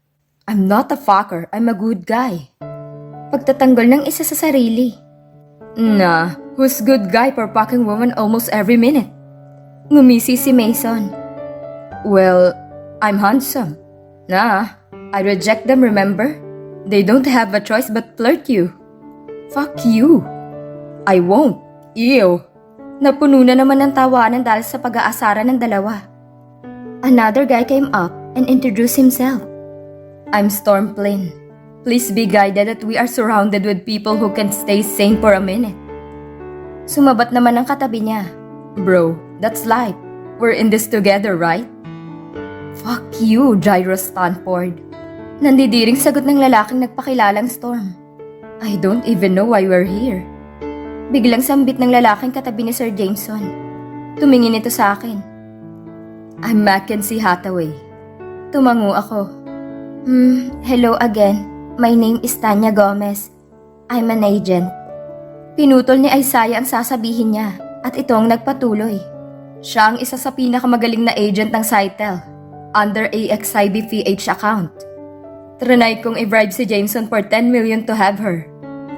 I'm not a fucker, I'm a good guy. Pagtatanggol ng isa sa sarili. Nah, who's good guy for fucking woman almost every minute? Ngumisi si Mason. Well, I'm handsome. Nah, I reject them, remember? They don't have a choice but flirt you. Fuck you. I won't. Ew. Napuno na naman ng tawanan dahil sa pag-aasara ng dalawa. Another guy came up and introduced himself. I'm Storm Flynn. Please be guided that we are surrounded with people who can stay sane for a minute. Sumabat naman ang katabi niya. Bro, that's life. We're in this together, right? Fuck you, Gyro Stanford. Nandidiring sagot ng lalaking nagpakilalang Storm. I don't even know why we're here. Biglang sambit ng lalaking katabi ni Sir Jameson. Tumingin ito sa akin. I'm Mackenzie Hathaway. Tumango ako. Hello again. My name is Tanya Gomez. I'm an agent. Pinutol ni Isaiah ang sasabihin niya at ito ang nagpatuloy. Siya ang isa sa pinakamagaling na agent ng Cytel under AXIBPH account. Trinay kong i-bribe si Jameson for 10 million to have her,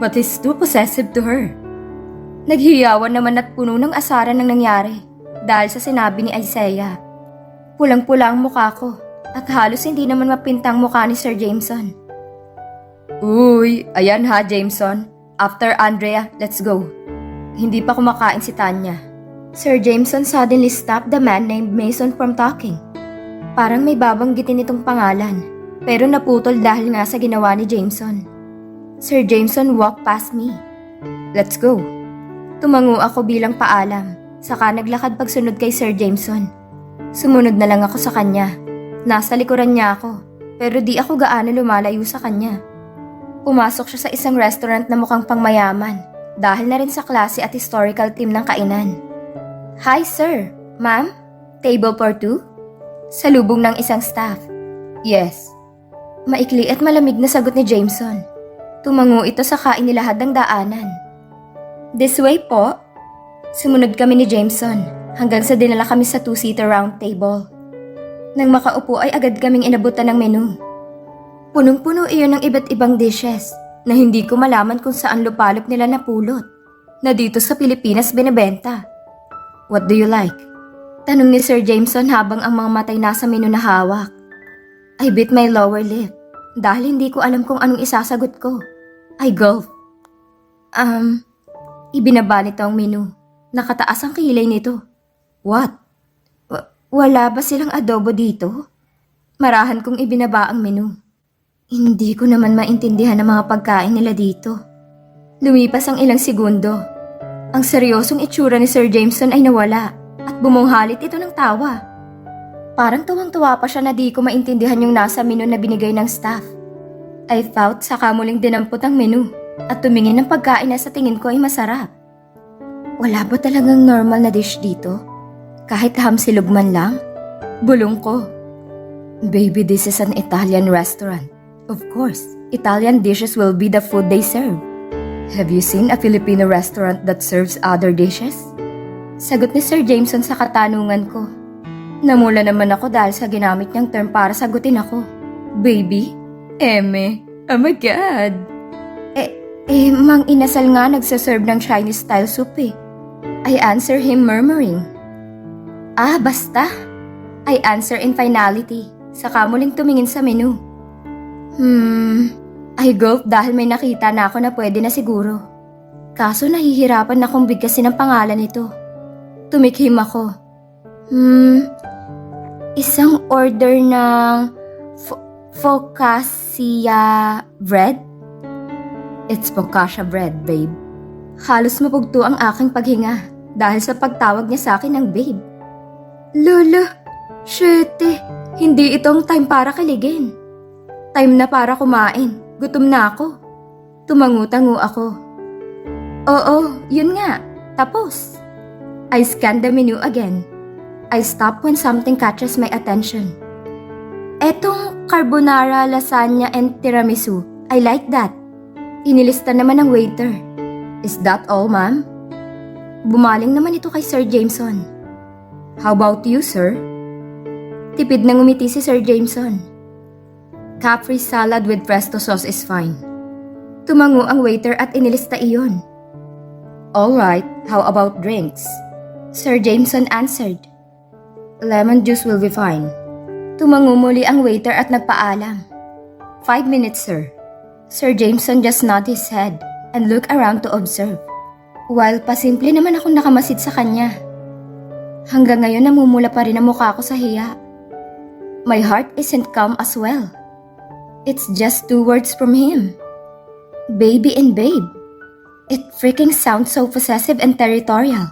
but he's too possessive to her. Naghiyawan naman at puno ng asaran ng nangyari dahil sa sinabi ni Isaiah. Pulang-pula ang mukha ko at halos hindi naman mapintang mukha ni Sir Jameson. Uy, ayan ha Jameson. After Andrea, let's go. Hindi pa kumakain si Tanya. Sir Jameson suddenly stopped the man named Mason from talking. Parang may babanggitin itong pangalan, pero naputol dahil nga sa ginawa ni Jameson. Sir Jameson walked past me. Let's go. Tumango ako bilang paalam, saka naglakad pagsunod kay Sir Jameson. Sumunod na lang ako sa kanya. Nasa likuran niya ako, pero di ako gaano lumalayo sa kanya. Pumasok siya sa isang restaurant na mukhang pangmayaman dahil na rin sa klase at historical team ng kainan. Hi sir, ma'am, table for two? Salubong ng isang staff. Yes. Maikli at malamig na sagot ni Jameson. Tumango ito sa kainilahad ng daanan. This way po. Sumunod kami ni Jameson hanggang sa dinala kami sa two-seater round table. Nang makaupo ay agad kaming inabutan ng menu. Punong-puno iyon ng iba't ibang dishes na hindi ko malaman kung saan lupalop nila napulot na dito sa Pilipinas binebenta. What do you like? Tanong ni Sir Jameson habang ang mga matay nasa menu na hawak. I bit my lower lip dahil hindi ko alam kung anong isasagot ko. I gulped. Ibinaba nito ang menu. Nakataas ang kilay nito. What? Wala ba silang adobo dito? Marahan kong ibinaba ang menu. Hindi ko naman maintindihan ang mga pagkain nila dito. Lumipas ang ilang segundo. Ang seryosong itsura ni Sir Jameson ay nawala at bumunghalit ito ng tawa. Parang tuwang-tuwa pa siya na di ko maintindihan yung nasa menu na binigay ng staff. I thought saka muling dinampot ang menu at tumingin ng pagkain na sa tingin ko ay masarap. Wala ba talagang normal na dish dito? Kahit hamsilog man lang? Bulong ko. Baby, this is an Italian restaurant. Of course, Italian dishes will be the food they serve. Have you seen a Filipino restaurant that serves other dishes? Sagot ni Sir Jameson sa katanungan ko. Namula naman ako dahil sa ginamit niyang term para sagutin ako. Baby? Eme? Oh my God! Mang Inasal nga nagsaserve ng Chinese style soup eh. I answer him murmuring. Ah, basta. I answer in finality. Saka muling tumingin sa menu. I gulped dahil may nakita na ako na pwede na siguro. Kaso nahihirapan na akong bigkasin ang pangalan nito. Tumikhim ako. Isang order ng focaccia bread? It's focaccia bread, babe. Halos mapugto ang aking paghinga dahil sa pagtawag niya sa akin ng babe. Lola, syete, hindi itong time para kiligin. Time na para kumain. Gutom na ako. Tumangu-tangu ako. Oo, yun nga. Tapos. I scanned the menu again. I stop when something catches my attention. Etong carbonara, lasagna, and tiramisu. I like that. Inilista naman ng waiter. Is that all, ma'am? Bumaling naman ito kay Sir Jameson. How about you, sir? Tipid na ngumiti si Sir Jameson. Capri salad with pesto sauce is fine. Tumango ang waiter at inilista iyon. Alright, how about drinks? Sir Jameson answered. Lemon juice will be fine. Tumango muli ang waiter at nagpaalam. 5 minutes, sir. Sir Jameson just nodded his head and looked around to observe. While pasimple naman akong nakamasid sa kanya. Hanggang ngayon namumula pa rin ang mukha ko sa hiya. My heart isn't calm as well. It's just 2 words from him. Baby and babe. It freaking sounds so possessive and territorial.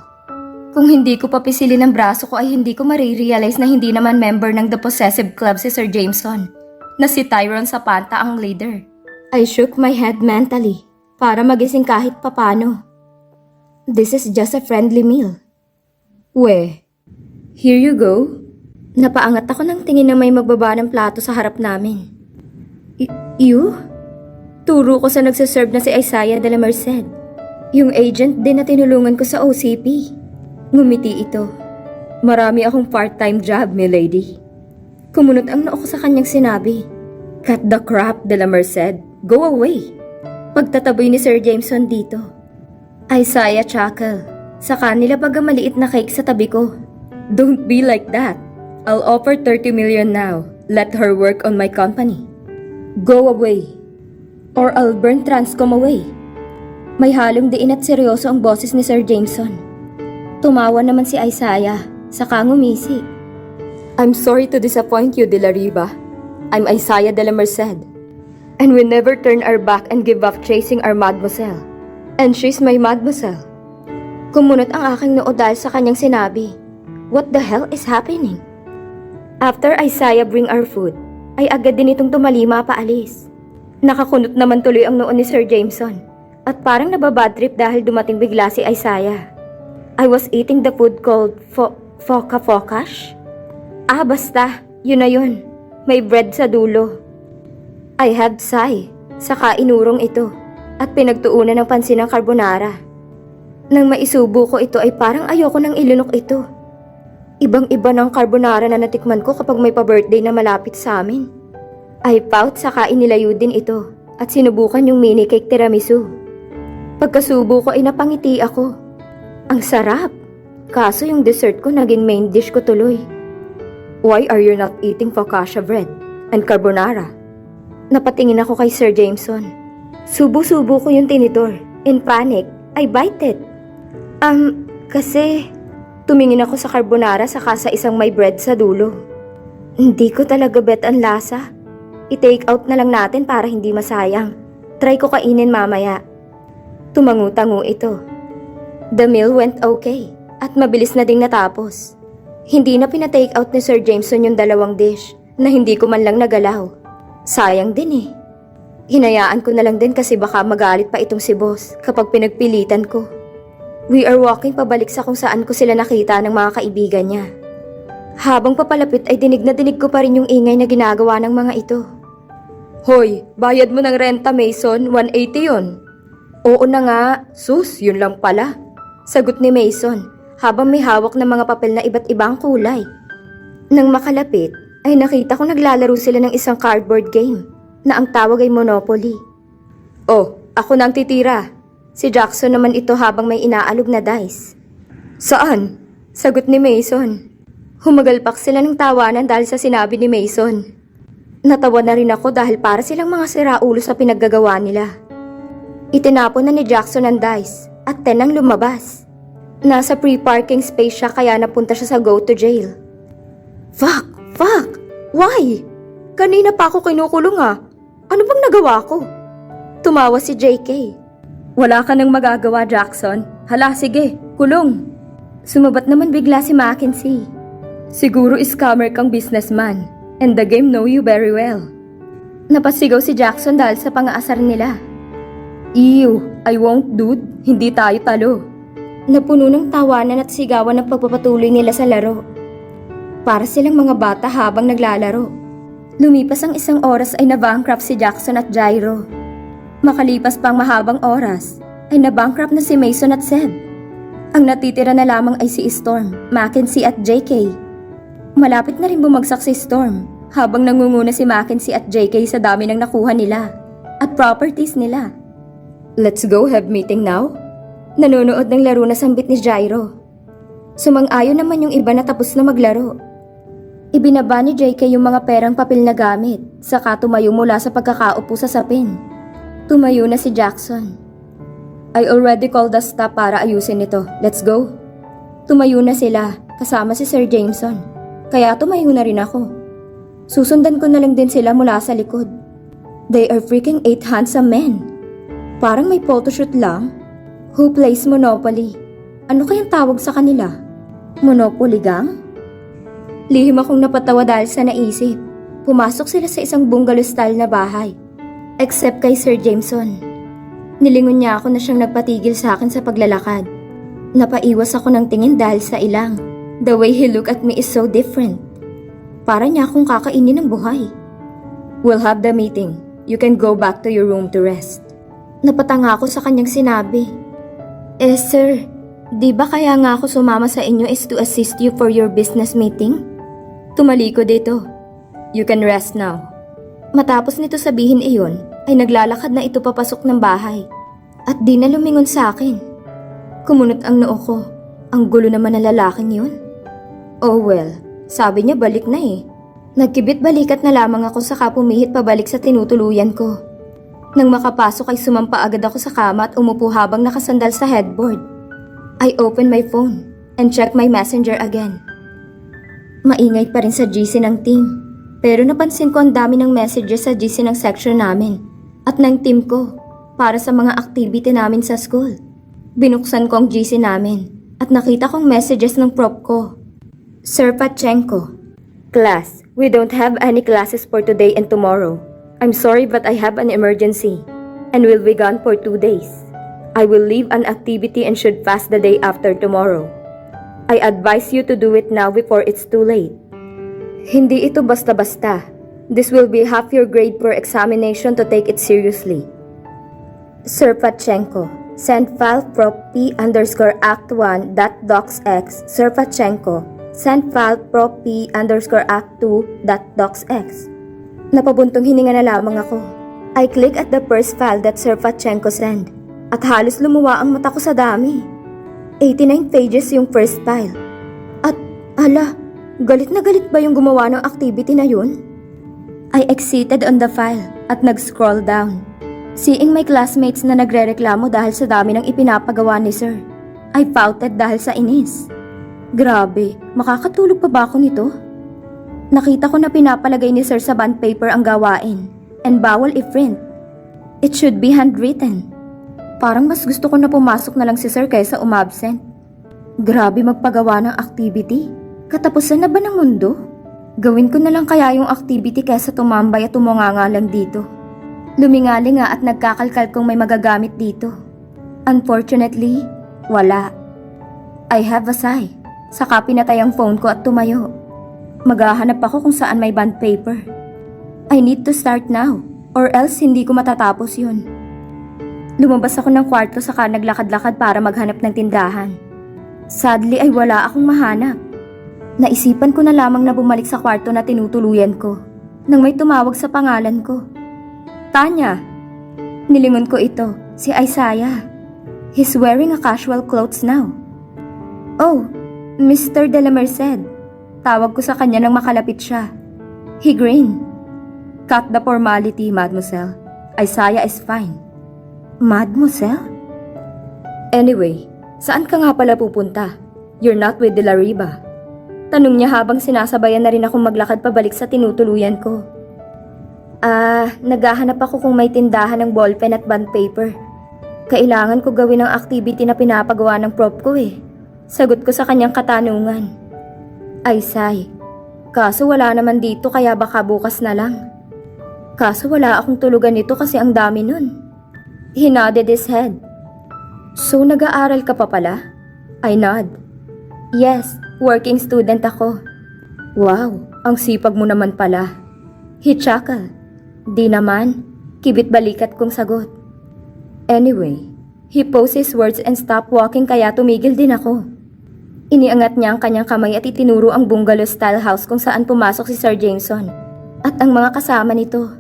Kung hindi ko papisilin ang braso ko ay hindi ko marirealize na hindi naman member ng The Possessive Club si Sir Jameson, na si Tyrone Zapata ang leader. I shook my head mentally para magising kahit papano. This is just a friendly meal. Here you go. Napaangat ako ng tingin na may magbaba ng plato sa harap namin. You? Turo ko sa nagsaserve na si Isaiah de la Merced. Yung agent din na tinulungan ko sa OCP. Ngumiti ito. Marami akong part-time job, milady. Kumunot ang noo ko sa kanyang sinabi. Cut the crap, de la Merced. Go away. Pagtataboy ni Sir Jameson dito. Isaiah chuckle. Sa kanila pag ang maliit na cake sa tabi ko. Don't be like that. I'll offer 30 million now. Let her work on my company. Go away. Or I'll burn Transcom away. May halong diin at seryoso ang boses ni Sir Jameson. Tumawa naman si Isaiah, saka ngumisi. I'm sorry to disappoint you, De La Riva. I'm Isaiah de la Merced. And we never turn our back and give up chasing our mademoiselle. And she's my mademoiselle. Kumunot ang aking noo dahil sa kanyang sinabi. What the hell is happening? After Isaiah bring our food, ay agad din itong tumalima paalis. Nakakunot naman tuloy ang noo ni Sir Jameson at parang nababad trip dahil dumating bigla si Isaiah. I was eating the food called focash. Ah, basta, yun na yun. May bread sa dulo. I had sigh, saka inurong ito at pinagtuunan ng pansin ng carbonara. Nang maisubo ko ito ay parang ayoko nang ilunok ito. Ibang-iba ng carbonara na natikman ko kapag may pa-birthday na malapit sa amin. I pout saka inilayo din ito at sinubukan yung mini cake tiramisu. Pagkasubo ko ay napangiti ako. Ang sarap! Kaso yung dessert ko naging main dish ko tuloy. Why are you not eating focaccia bread and carbonara? Napatingin ako kay Sir Jameson. Subo-subo ko yung tinidor. In panic, I bite it. Kasi tumingin ako sa carbonara saka sa isang may bread sa dulo. Hindi ko talaga bet ang lasa. I-take out na lang natin para hindi masayang. Try ko kainin mamaya. Tumangu-tangu ito. The meal went okay at mabilis na ding natapos. Hindi na pinatake out ni Sir Jameson yung 2 dish na hindi ko man lang nagalaw. Sayang din eh. Hinayaan ko na lang din kasi baka magalit pa itong si boss kapag pinagpilitan ko. We are walking pabalik sa kung saan ko sila nakita ng mga kaibigan niya. Habang papalapit ay dinig na dinig ko pa rin yung ingay na ginagawa ng mga ito. Hoy, bayad mo ng renta, Mason, 180 yon. Oo na nga, sus, yun lang pala. Sagot ni Mason habang may hawak ng mga papel na iba't ibang kulay. Nang makalapit ay nakita ko naglalaro sila ng isang cardboard game na ang tawag ay Monopoly. Oh, ako nang titira. Si Jackson naman ito habang may inaalog na dice. Saan? Sagot ni Mason. Humagalpak sila ng tawanan dahil sa sinabi ni Mason. Natawa na rin ako dahil para silang mga siraulo sa pinaggagawa nila. Itinapon na ni Jackson ang dice at 10 ang lumabas. Nasa pre-parking space siya kaya napunta siya sa go to jail. Fuck! Why? Kanina pa ako kinukulong ah. Ano bang nagawa ko? Tumawa si JK. Wala ka nang magagawa, Jackson. Hala, sige, kulong. Sumabat naman bigla si Mackenzie. Siguro scammer kang businessman, and the game know you very well. Napasigaw si Jackson dahil sa pang-aasar nila. Ew, I won't dude, hindi tayo talo. Napuno ng tawanan at sigawan ng pagpapatuloy nila sa laro. Para silang mga bata habang naglalaro. Lumipas ang 1 oras ay na-bankrupt si Jackson at Jairo. Makalipas pang mahabang oras, ay na-bankrupt na si Mason at Seb. Ang natitira na lamang ay si Storm, Mackenzie at JK. Malapit na rin bumagsak si Storm habang nangunguna si Mackenzie at JK sa dami ng nakuha nila at properties nila. Let's go have meeting now? Nanonood ng laro na sambit ni Jairo. Sumang-ayon naman yung iba na tapos na maglaro. Ibinaba ni JK yung mga perang papel na gamit, saka tumayo mula sa pagkakaupo sa sapin. Tumayo na si Jackson. I already called the staff para ayusin ito. Let's go. Tumayo na sila, kasama si Sir Jameson. Kaya tumayo na rin ako. Susundan ko na lang din sila mula sa likod. They are freaking 8 handsome men. Parang may photoshoot lang. Who plays Monopoly? Ano kayang tawag sa kanila? Monopoly gang? Lihim akong napatawa dahil sa naisip. Pumasok sila sa isang bungalow style na bahay. Except kay Sir Jameson. Nilingon niya ako na siyang nagpatigil sa akin sa paglalakad. Napaiwas ako ng tingin dahil sa ilang. The way he looked at me is so different. Para niya akong kakainin ng buhay. We'll have the meeting. You can go back to your room to rest. Napatanga ako sa kanyang sinabi. Sir, di ba kaya nga ako sumama sa inyo is to assist you for your business meeting? Tumalikod dito. You can rest now. Matapos nito sabihin iyon, ay naglalakad na ito papasok ng bahay. At di na lumingon sa akin. Kumunot ang noo ko. Ang gulo naman ng lalaking yun. Oh well, sabi niya balik na eh. Nagkibit-balikat na lamang ako saka pumihit pabalik sa tinutuluyan ko. Nang makapasok ay sumampa agad ako sa kama at umupo habang nakasandal sa headboard. I opened my phone and checked my messenger again. Maingay pa rin sa GC ng team. Pero napansin ko ang dami ng messages sa GC ng section namin at ng team ko para sa mga activity namin sa school. Binuksan ko ang GC namin at nakita kong messages ng prop ko. Sir Pachenko, Class, we don't have any classes for today and tomorrow. I'm sorry but I have an emergency and will be gone for 2 days. I will leave an activity and should fast the day after tomorrow. I advise you to do it now before it's too late. Hindi ito basta-basta. This will be half your grade per examination to take it seriously. Sir Pachenko, send file prop P_act1.docsx Sir Pachenko, send file prop P_act2.docsx. Napabuntong hininga na lamang ako. I click at the first file that Sir Pachenko sent at halos lumuwa ang mata ko sa dami. 89 pages yung first file. At ala, galit na galit ba yung gumawa ng activity na yun? I exited on the file at nag-scroll down. Seeing my classmates na nagrereklamo dahil sa dami ng ipinapagawa ni Sir, I pouted dahil sa inis. Grabe, makakatulog pa ba ako nito? Nakita ko na pinapalagay ni Sir sa bond paper ang gawain and bawal i-print. It should be handwritten. Parang mas gusto ko na pumasok na lang si Sir kaysa umabsent. Grabe magpagawa ng activity. Katapusan na ba ng mundo? Gawin ko na lang kaya yung activity kaysa tumambay at tumunganga lang dito. Lumingali nga at nagkakalkal kung may magagamit dito. Unfortunately, wala. I have a sigh. Saka pinatay ang phone ko at tumayo. Maghahanap ako kung saan may bond paper. I need to start now, or else hindi ko matatapos yun. Lumabas ako ng kwarto saka naglakad-lakad para maghanap ng tindahan. Sadly ay wala akong mahanap. Naisipan ko na lamang na bumalik sa kwarto na tinutuluyan ko nang may tumawag sa pangalan ko. Tanya! Nilingon ko ito, si Isaiah. He's wearing a casual clothes now. Oh, Mr. De La Merced. Tawag ko sa kanya nang makalapit siya. He grinned. Cut the formality, mademoiselle. Isaiah is fine. Mademoiselle? Anyway, saan ka nga pala pupunta? You're not with De La Riva. Tanong niya habang sinasabayan na rin akong maglakad pabalik sa tinutuluyan ko. Naghahanap ako kung may tindahan ng ballpen at bond paper. Kailangan ko gawin ang activity na pinapagawa ng prop ko eh. Sagot ko sa kanyang katanungan. Ay say, kaso wala naman dito kaya baka bukas na lang. Kaso wala akong tulugan nito kasi ang dami nun. He nodded his head. So nag-aaral ka pa pala? I nod. Yes, working student ako. Wow, ang sipag mo naman pala. He chuckled. Di naman, kibit balikat kong sagot. Anyway, he paused his words and stopped walking kaya tumigil din ako. Iniangat niya ang kanyang kamay at itinuro ang bungalow-style house kung saan pumasok si Sir Jameson at ang mga kasama nito.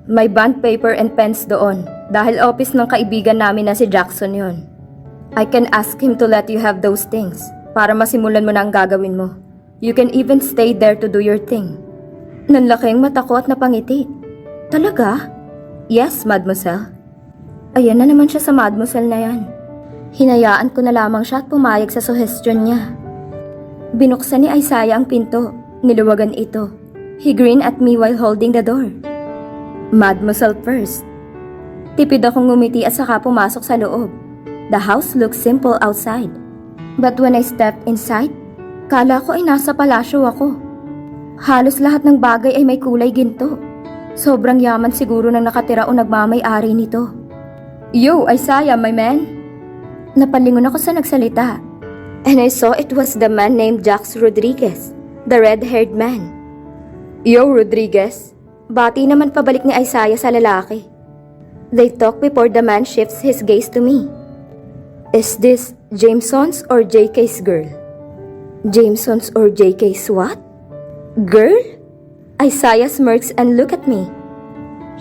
May bond paper and pens doon dahil office ng kaibigan namin na si Jackson yon. I can ask him to let you have those things para masimulan mo na ang gagawin mo. You can even stay there to do your thing. Nanlaki ang mata ko at napangiti. Talaga? Yes, mademoiselle. Ayan na naman siya sa mademoiselle na yan. Hinayaan ko na lamang siya at pumayag sa suhestyon niya. Binuksan ni Isaiah ang pinto. Niluwagan ito. He grinned at me while holding the door. Mademoiselle first. Tipid akong ngumiti at saka pumasok sa loob. The house looked simple outside. But when I stepped inside, kala ko ay nasa palasyo ako. Halos lahat ng bagay ay may kulay ginto. Sobrang yaman siguro ng nakatira o nagmamay-ari nito. Yo, Isaiah, my man! Napalingon ako sa nagsalita. And I saw it was the man named Jax Rodriguez, the red-haired man. Yo, Rodriguez! Bati naman pabalik ni Isaiah sa lalaki. They talk before the man shifts his gaze to me. Is this Jameson's or JK's girl? Jameson's or JK's what? Girl? Isaiah smirks and look at me.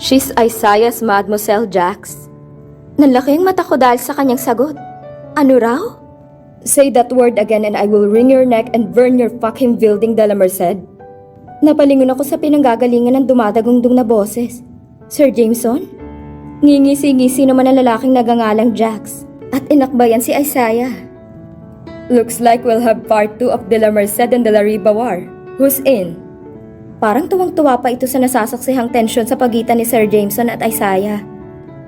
She's Isaiah's Mademoiselle Jax. Nalaki ang mata ko dahil sa kanyang sagot. Ano raw? Say that word again and I will wring your neck and burn your fucking building, De La Merced. Napalingon ako sa pinanggagalingan ng dumadagundong na boses. Sir Jameson? Ngingisi-ngisi naman ang lalaking nagangalang Jax. At inakbayan si Isaiah. Looks like we'll have part 2 of De La Merced and De La Riva War. Who's in? Parang tuwang-tuwa pa ito sa nasasaksihang tensyon sa pagitan ni Sir Jameson at Isaiah.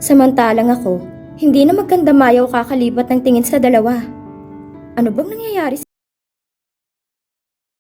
Samantalang ako, hindi na magkandamayaw kakalipat ng tingin sa dalawa. Ano bang nangyayari